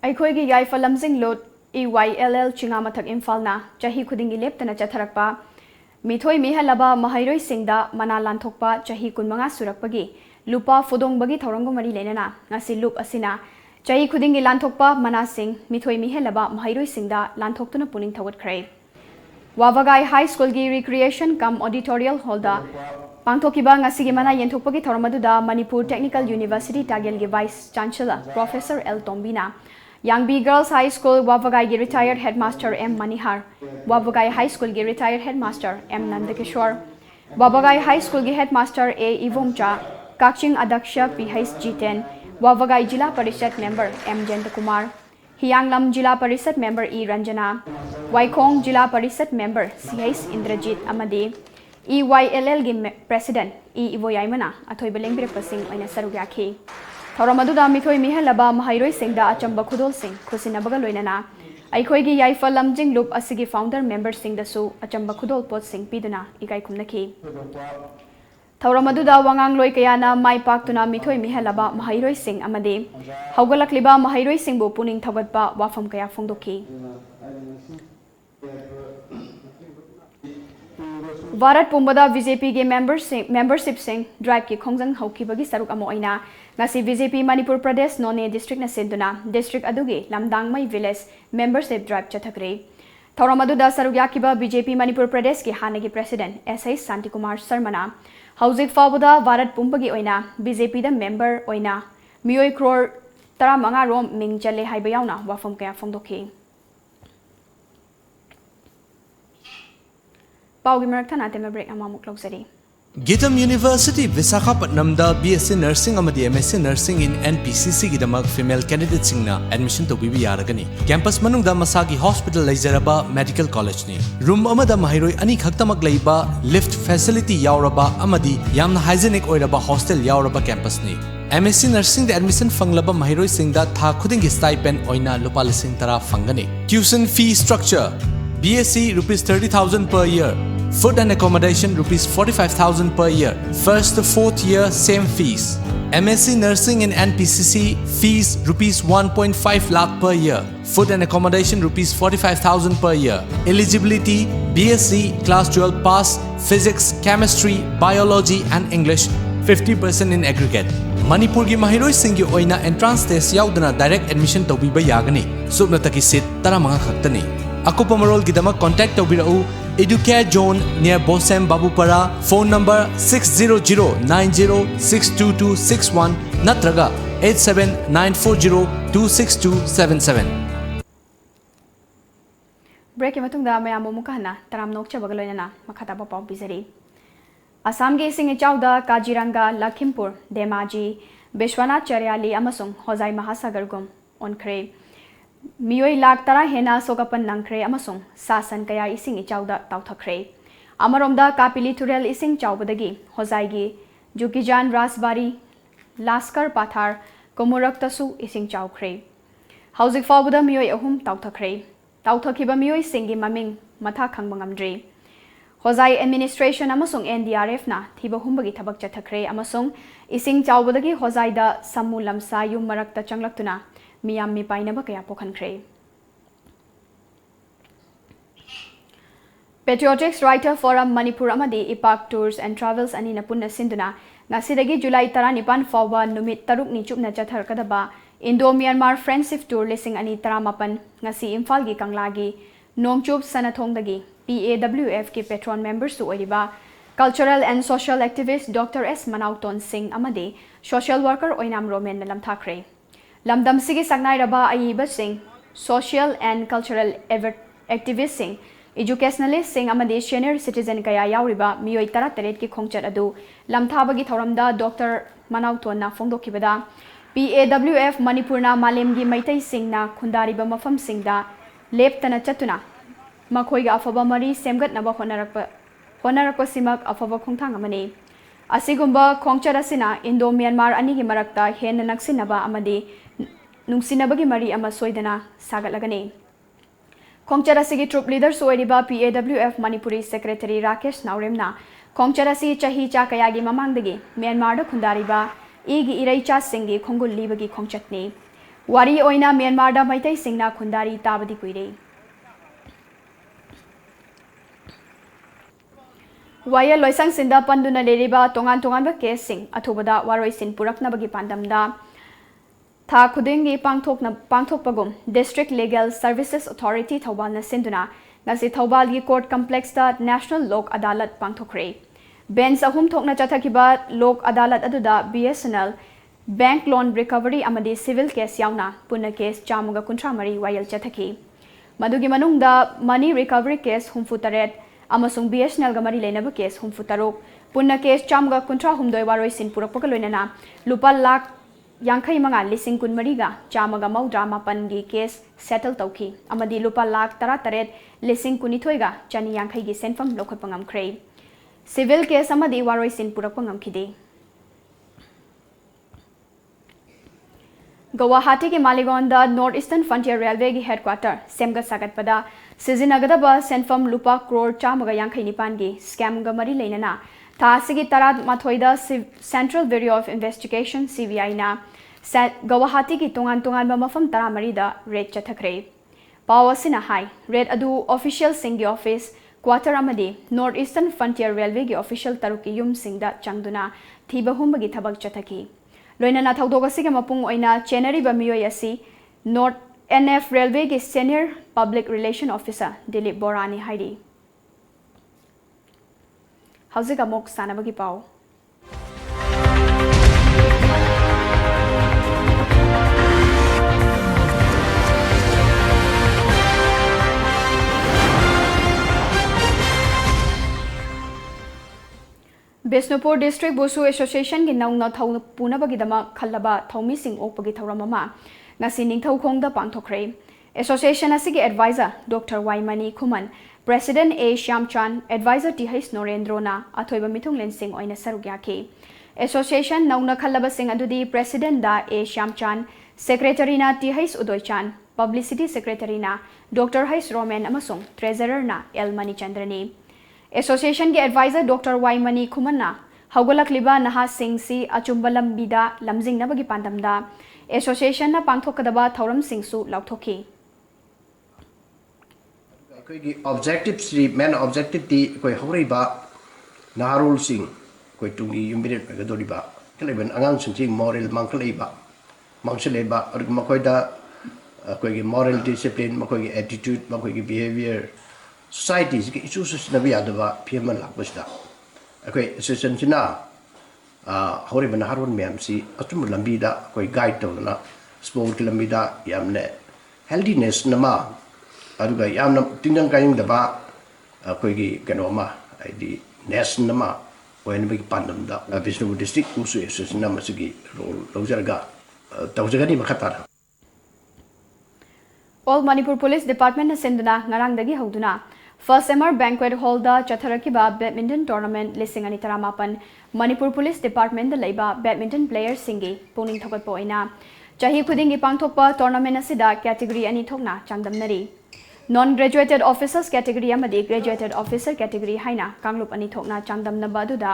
ꯑꯩꯈꯣꯏꯒꯤ ꯌꯥꯏꯐ ꯂꯝꯖꯤꯡꯂꯣꯠ EYLL ꯆꯤꯡꯉꯥ ꯃꯊꯛ ꯏꯝꯐꯥꯜꯅ ꯆꯍꯤ ꯈꯨꯗꯤꯡꯒꯤ ꯂꯦꯞꯇꯅ ꯆꯠꯊꯔꯛꯄ ꯃꯤꯊꯣꯏ ꯃꯤꯍꯦꯜꯂꯕ ꯃꯍꯩꯔꯣꯏꯁꯤꯡꯗ ꯃꯅꯥ ꯂꯥꯟꯊꯣꯛꯄ ꯆꯍꯤ 15 ꯁꯨꯔꯛꯄꯒꯤ ꯂꯨꯄꯥ ꯐꯨꯗꯣꯡꯕꯒꯤ ꯊꯧꯔꯝꯒ ꯃꯔꯤ ꯂꯩꯅꯅ ꯉꯁꯤ ꯂꯨꯞ ꯑꯁꯤꯅ ꯆꯍꯤ ꯈꯨꯗꯤꯡꯒꯤ ꯂꯥꯟꯊꯣꯛꯄ ꯃꯅꯥꯁꯤꯡ ꯃꯤꯊꯣꯏ ꯃꯤꯍꯦꯜꯂꯕ ꯃꯍꯩꯔꯣꯏꯁꯤꯡꯗ ꯂꯥꯟꯊꯣꯛꯇꯨꯅ ꯄꯨꯛꯅꯤꯡ ꯊꯧꯒꯠꯈ꯭ꯔꯦ ꯋꯥꯕꯒꯥꯏ ꯍꯥꯏ ꯁ꯭ꯀꯨꯜꯒꯤ ꯔꯤꯀ꯭रिꯌꯦꯁꯟ ꯀꯝ ꯑꯣꯗꯤꯇꯣꯔꯤꯌꯜ ꯍꯣꯜꯗ ꯄꯥꯡꯊꯣꯛꯈꯤꯕ ꯉꯁꯤꯒꯤ ꯃꯅꯥ ꯌꯦꯟꯊꯣꯛꯄꯒꯤ ꯊꯧꯔꯝ ꯑꯗꯨꯗ ꯃꯅꯤꯄꯨꯔ ꯇꯦꯛꯅꯤꯀꯦꯜ ꯌꯨꯅꯤꯚꯔꯁꯤꯇꯤ ꯇꯥꯒꯦꯜꯒꯤ vice chancellor professor L. Tombina Yangbi Girls High School Wabagai retired headmaster M. Manihar, Wabagai High School retired headmaster M. Nandakishore, Wabagai High School headmaster A. Ivomcha, Kaching Adaksha PHG10, Wabagai Jila Parishad member M. Jentakumar, Hianglam Jila Parishad member E. Ranjana, Waikong Jila Parishad member CH Indrajit Amadi, EYLL president E. Ivoyaimana, Atoy Belengbre Pasing Oina Sarugaki. ꯊꯧꯔꯝ ꯑꯗꯨꯗ ꯃꯤꯊꯣꯏ ꯃꯤꯍꯦꯜꯂꯕ ꯃꯍꯩꯔꯣꯏꯁꯤꯡꯗ ꯑꯆꯝꯕ ꯈꯨꯗꯣꯜꯁꯤꯡ ꯈꯨꯠꯁꯤꯟꯅꯕꯒ ꯂꯣꯏꯅꯅ ꯑꯩꯈꯣꯏꯒꯤ ꯌꯥꯏꯐ ꯂꯝꯖꯤꯡ ꯂꯨꯞ ꯑꯁꯤꯒꯤ founder ꯃꯦꯝꯕꯔꯁꯤꯡꯗꯁꯨ ꯑꯆꯝꯕ ꯈꯨꯗꯣꯜ ꯄꯣꯠꯁꯤꯡ ꯄꯤꯗꯨꯅ ꯏꯀꯥꯏ ꯈꯨꯝꯅꯈꯤ ꯊꯧꯔꯝ ꯑꯗꯨꯗ ꯋꯥꯉꯥꯡꯂꯣꯏ ꯀꯌꯥꯅ ꯃꯥꯏ ꯄꯥꯛꯇꯨꯅ ꯃꯤꯊꯣꯏ ꯃꯤꯍꯦꯜꯂꯕ ꯃꯍꯩꯔꯣꯏꯁꯤꯡ ꯑꯃꯗꯤ ꯍꯧꯒꯠꯂꯛꯂꯤꯕ ꯃꯍꯩꯔꯣꯏꯁꯤꯡꯕꯨ ꯄꯨꯛꯅꯤꯡ ꯊꯧꯒꯠꯄ ꯋꯥꯐꯝ ꯀꯌꯥ ꯐꯣꯡꯗꯣꯛꯈꯤ ꯚꯥꯔꯠ ꯄꯨꯝꯕꯗ BJPꯒꯤ ꯃꯦꯝꯕꯔꯁꯤꯞꯁꯤꯡ ꯗ꯭ꯔꯥꯏꯕꯀꯤ ꯈꯣꯡꯖꯪ ꯍꯧꯈꯤꯕꯒꯤ ꯁꯔꯨꯛ ꯑꯃ ꯑꯣꯏꯅ ꯉꯁꯤ BJP ꯃꯅꯤꯄꯨꯔ ꯄ꯭ꯔꯗꯦꯁ ꯅꯣꯅꯦ ꯗꯤꯁꯇ꯭ꯔꯤꯛꯅ ꯁꯤꯟꯗꯨꯅ ꯗꯤꯁꯇ꯭ꯔꯤꯛ ꯑꯗꯨꯒꯤ ꯂꯝꯗꯥꯡꯃꯩ ꯚꯤꯂꯦꯖ ꯃꯦꯝꯕꯔꯁꯤꯞ ꯗ꯭ꯔꯥꯏꯕ ꯆꯠꯊꯈ꯭ꯔꯦ ꯊꯧꯔꯝ ꯑꯗꯨꯗ ꯁꯔꯨꯛ ꯌꯥꯈꯤꯕ BJP ꯃꯅꯤꯄꯨꯔ ꯄ꯭ꯔꯗꯦꯁꯀꯤ ꯍꯥꯟꯅꯒꯤ ꯄ꯭ꯔꯦꯁꯤꯗꯦꯟꯠ S.H. ꯁꯥꯟꯇꯤꯀꯨꯃꯥꯔ ꯁꯔꯃꯅ ꯍꯧꯖꯤꯛ ꯐꯥꯎꯕꯗ ꯚꯥꯔꯠ ꯄꯨꯝꯕꯒꯤ ꯑꯣꯏꯅ BJPꯗ ꯃꯦꯝꯕꯔ ꯑꯣꯏꯅ ꯃꯤꯑꯣꯏ ꯀ꯭ꯔꯣꯔ 15 ꯔꯣꯝ ꯃꯤꯡ ꯆꯜꯂꯦ ꯍꯥꯏꯕ ꯌꯥꯎꯅ ꯋꯥꯐꯝ ꯀꯌꯥ ꯐꯣꯡꯗꯣꯛꯈꯤ ꯄꯥꯎꯒꯤ ꯃꯔꯛꯇ ꯅꯥꯇꯦꯝꯕ ꯕ꯭ꯔꯦꯛ ꯑꯃꯃꯨꯛ ꯂꯧꯖꯔꯤ Gitam University Visakhapatnamda BSc Nursing amadi MSc Nursing in NPCC gidamak female candidates singna admission tobibi yaragani. Campus manungda masagi hospital laijaraba medical college ni. Room amada mahiroi ani khaktamak laiba lift facility yauraba amadi yamna hygienic oiraba hostel yauraba campus ni. MSc Nursing the admission fanglaba mahiroi singda tha khudingi stipend oina lupa lising tara fangani. Tuition fee structure BSc rupees 30,000 per year. Food and accommodation rupees 45,000 per year. First to fourth year same fees. MSc Nursing in NPCC fees rupees 1.5 lakh per year. Food and accommodation rupees 45,000 per year. Eligibility BSc class 12 pass physics, chemistry, biology and English 50% in aggregate. Manipur gi mahiroi singgi oina entrance test yaudana direct admission tobiba yagani. Subnataki seat 15 khaktani. Akupa marol gidama contact tobirau Educare Zone near Bosem Babupara, phone number 60090622261 natraga 87940262277. Break matungda mayam mukana taram nokcha bagaloina makhataba pau bizari. Assam ge sing chawda Kaziranga, Lakhimpur, Dhemaji, Bishwanath Charyali amasung Hozai Mahasagar gum onkre. Miyoi lak tara hena sokapan nangkre amasung sasan kaya ising ichawda tauthakre. Amaromda Kapili Turel ising chawbadagi Hozaigi Jukijan Rasbari Laskar Pathar Komuraktasu ising chawkre. Hauzik fawbada miyoi ahum tauthakre. Tauthakiba miyoi singi maming matha khangba ngamdri. Hozai administration amasung NDRF na thiba humbagi thabak chathakre amasung ising chawbadagi hozai da samu lamsa yum marakta changlaktuna miyam mi painaba kaya pokhankre. Patriotics Writer Forum Manipur amadi Ipak Tours and Travels ani napunna sinduna ngasidagi July 19 fawba numit taruk ni chupna chathar kadaba Indo-Myanmar Friendship Tour lising ani taramapan ngasi Imphal gi Kanglagi Nongchup Sanathongdagi PAWF ki patron members su oiriba Cultural and Social Activist Dr. S. Manauton Singh amadi Social Worker Oinam Romen nalam thakre. Lamdam sige sagnai raba ayiba Singh Social and Cultural Activist Singh Educationalist Singh amadi Senior Citizen kaya yauriba miyoi tara teret ki khongchat adu lamthabagi thoramda Dr. Manauton na fongdokibada PAWF Manipurna Malemgi Maitai Singh na khundariba mafam singda leptana chatuna makhoiga afaba mari semgat naba honarakpa simak afaba khongthang amani asigumba khongchara sina Indo Myanmar ani gi marakta hen naksinaba amadi nungsinabagi mari ama soidana sagatlagani khongchara sigi troop leader soiriba PAWF Manipuri Secretary Rakesh Nauremna khongchara si chahi cha kayagi mamangdagi Myanmar da khundariba igi iraicha singi khongul libagi khongchatni wari oina Myanmar da maitai singna khundari tabadi kuire waya loisang sinda panduna leriba tongan ba case sing athubada waroi sin purakna bagi pandamda tha khudingi pangthokpagum District Legal Services Authority Thobal na sinduna ngasi Thobal gi court complex da National Lok Adalat pangthokre bench ahum thokna chathakiba Lok Adalat aduda BSNL bank loan recovery amadi civil case yauna punna case chamuga kuntra mari wayal chathaki madugi manungda money recovery case humfutaret amasung BSNL ga mari leinaba case humfutarok punna case chamuga kuntra humdoi waroi sin purakpaka loinana lupa lakh yankai manga lising kun mariga chamaga maudra mapan gi case settle tauki amadi lupa lakh tara taret lising kunithoiga chani yankai gi senfam lokhapangam khrei civil case amadi waroi sin purakpangam khide Guwahati ki Maligonda North Eastern Frontier Railway ki headquarter semga sagatpada sizinagada senfam lupa crore chamaga yankai nipan gi scam ga mari leinana Tasigi Tarat Mathoida Central Bureau of Investigation CBI na Guwahati ki tungan ba mafam tara marida red chathakre pawasina hai red adu official singi office quarter amadi North Eastern Frontier Railway ki official taruki yum singda changduna thiba humbagi thabak chathaki loinana thaudoga sige mapung oina chenari ba miyoi asi North NF Railway ki senior public relation officer Dilip Borani haidi Hauzik amok sanabagi pau Bisnupur District Bosu Association ki naungna thau puna bagi dama khallaba thaumi sing okpagi thauramama ngasi ningthau khongda pangthokre association asigi advisor Dr. Waimani Khuman President A. Shyamchan, Advisor T. H. Norendrona, Athoiba Mithunglen Singh oina sarugyaki. Association naungna khallaba sing adudi President da A. Shyamchan, Secretary na T. H. Udoychan, Publicity Secretary na Dr. H. Roman amasung Treasurer na L. Manichandrani. Association ki Advisor Dr. Waimani Khuman na Haugolak liba naha sing si achumbalam bida lamjing na bagi pandamda Association na pangthokadaba thauram sing su lauthoki. Objective three main objective ti koi horiba narul sing koi tungi yumbire pagadoriba keleban angang sing moral mangkleiba mangseleba makoi da koi moral discipline makoi attitude makoi behavior society ki issues na biya daba pieman lakbasta koi association sina horiba narul memsi atum lambida koi guide to na sport lambida yamne healthiness nama aduga yamna tingdang kayong daba koigi kanoma ID national nama when we pandam da Bisnupur district usu association nama sigi role lojaraga tawjagani makhatar All Manipur Police Department na senduna ngarang dagi hoduna First Summer Banquet Hall da chatharakiba badminton tournament lising ani taramapan Manipur Police Department da leiba badminton players singi puning thokat poina Chahi khudingi pangthokpa tournament asida category ani thokna changdamnari. Non-graduated officers category amadi graduated officer category haina kanglup ani thokna changdamnaba aduda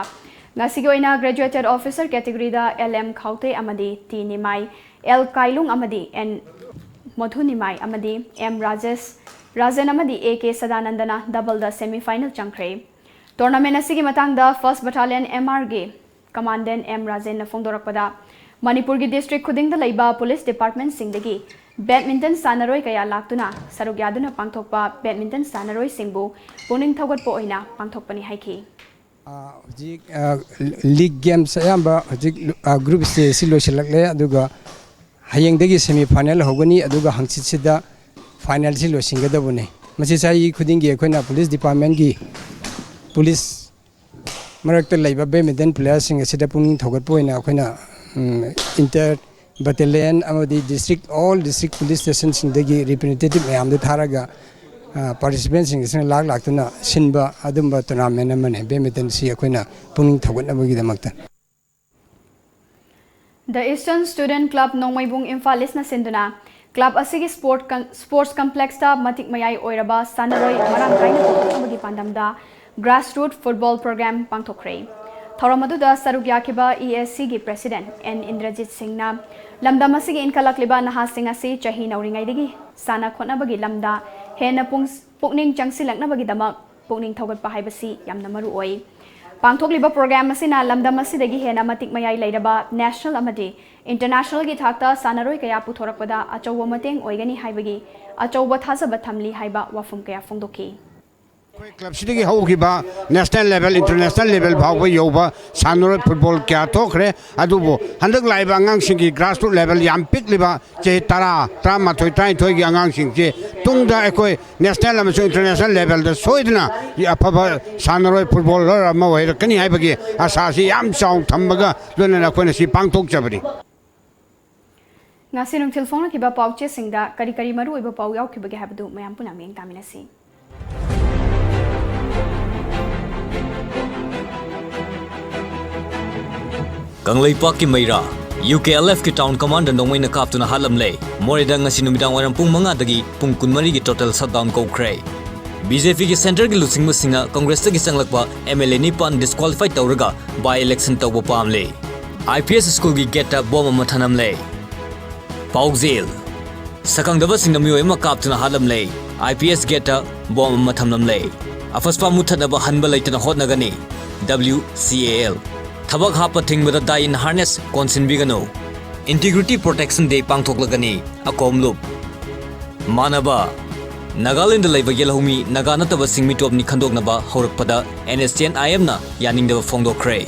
ngasigi oina graduated officer category da LM Khaute amadi T Nimai L Kailung amadi N Madhu Nimai amadi M Rajan amadi AK Sadanandana double the semi-final changkre. Tournament asigi matang da 1st Battalion MRG Commandant M Rajan na fongdorakpada Manipur ki district khuding da laiba police department singdagi badminton sanaroi kaya laktuna saruk yaduna pangthokpa badminton sanaroi singbu puning thawgat po oina pangthokpani haiki. League games ayamba group stage si loisilakle aduga hayengdagi semi final hogani aduga hangchitsida final si loisingadabune masi sai khudingi ekhoina police department gi police marakta laiba badminton players sing asida puning thawgat po oina ekhoina inter battalion amadi district all district police stations singdagi representative mayam de tharaga participants sing lag laktuna sinba adumba tournament amane badminton si ekhoina puning thawgatnabagi damakta. The Eastern Student Club Nongmaibung Imphal na sinduna club asigi sports complex ta matik mayai oiraba sanaroi marang kaina amagi pandamda grassroots football program pangthokre. Thauramadu saruk yakiba ESC gi president N Indrajit Singh na lamdam asigi inkalakliba naha sing asi chahi nauringai digi sana khonabagi lamda hena pukning changsilaknabagi damak pukning thawgatpa haibasi yamna maru oi. Pangthokliba program asina lamdam asidagi hena matik mayai leiraba national amadi international gi thakta sanaroi kaya puthorakpada achawa mateng oigani haibagi achawa thasaba thamli haiba wafum kaya fongdoki. Club City Hokiba, national level, international level, Power Yoba, Sanora football Katokre, Adubo, Handak Laibangang Shingi, grassroots level, Yampik Liba, Tara, Trama, Toy Toy Angang Shingi, Tungda Equi, national and international level, the Soidna, Papa, Sanora football, Moe, Kani Habagi, Asasi, Yam Song, Tambaga, Luna Quincy, Pangtok Jabri. Nasinum telephone kiba pauche singda kari maru iba pau yaw kibage habdu mayam puna meng taminasi. Kanglaipak ki Maira UKLF ki town commander nongmai na kaptuna halam le morida ngasi numidang waram pung manga dagi pung kunmari ki total shutdown ko kray BJP ki center ki lusing musinga congress gi sanglakpa MLA ni pan disqualified tawraga by election tawbo pamle IPS school gi geta bom mathanam le Paugzil sakang daba sing namiyo ema kaptuna halam le IPS geta bom mathamnam le afaspa muthadaba hanba laitana hotnagani WCAL Thabak hapa thingbada dai in harness konsin bigano integrity protection day pangthoklagani akom loop manaba Nagaland laiba yelhomi nagana taba singmi top ni khandoknaba horakpada NSTN IM na yaningdaba fongdokre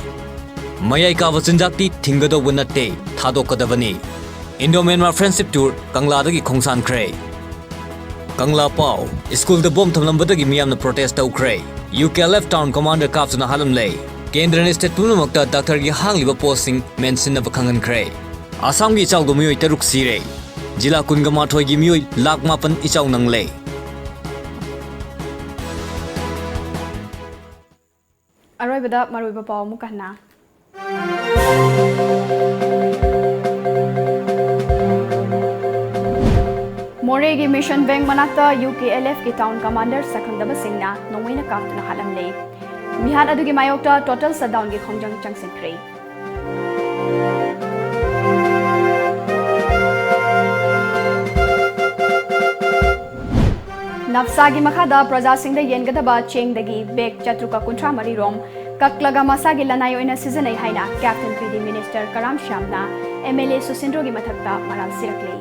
mayai ka wachinjakti thingado wanatte thadokadabani Indo-Myanmar friendship tour Kangla dagi khongsan kre Kangla Pau school the bomb thamlambadagi miyamna protest tawkre UKLF town commander kapsuna halam lay Kendra State Punamakta Dr. Gihang Liba posting mention of a Kangan Cray. Assam Gichau Gumui Taruk Sire. Jila Kungamato Gimui Lak Mapan Ichau Nang Lay. Arrived up Maruba Pau Mukana. Moregi Mission Bank Manata UKLF ki town commander Sakandaba Singna Nomina Kaptuna Halam Lay. Mihan adugi mayokta total shutdown gi khongjang changsin kre Nafsagi makhada praja singda yengadaba chengdagi bek chatruka kuntra mari rom kaklaga masagi lanai oina season ai haina captain PD minister Karam Shamna MLA Susindro gi mathakta maral sirakle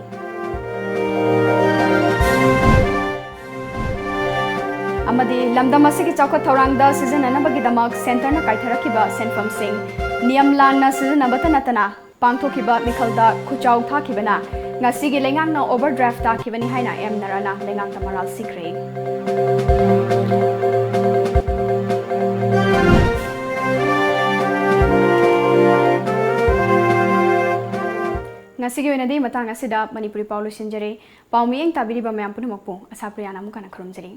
Amadi lamdam asigi chawkhat thorangda season anabagi damak center na kaitharakiba senfam sing niyam lanna season abata natana pangthokiba mikhalda khuchaw thakibana ngasigi lengang na overdraft takibani haina M narana lengang tamaral sikre ngasigi wenadi matang asida Manipuri Paulo Sinjare paumi eng tabiri ba mayam punumakpu ASHAPRIYA namu kana khurumjari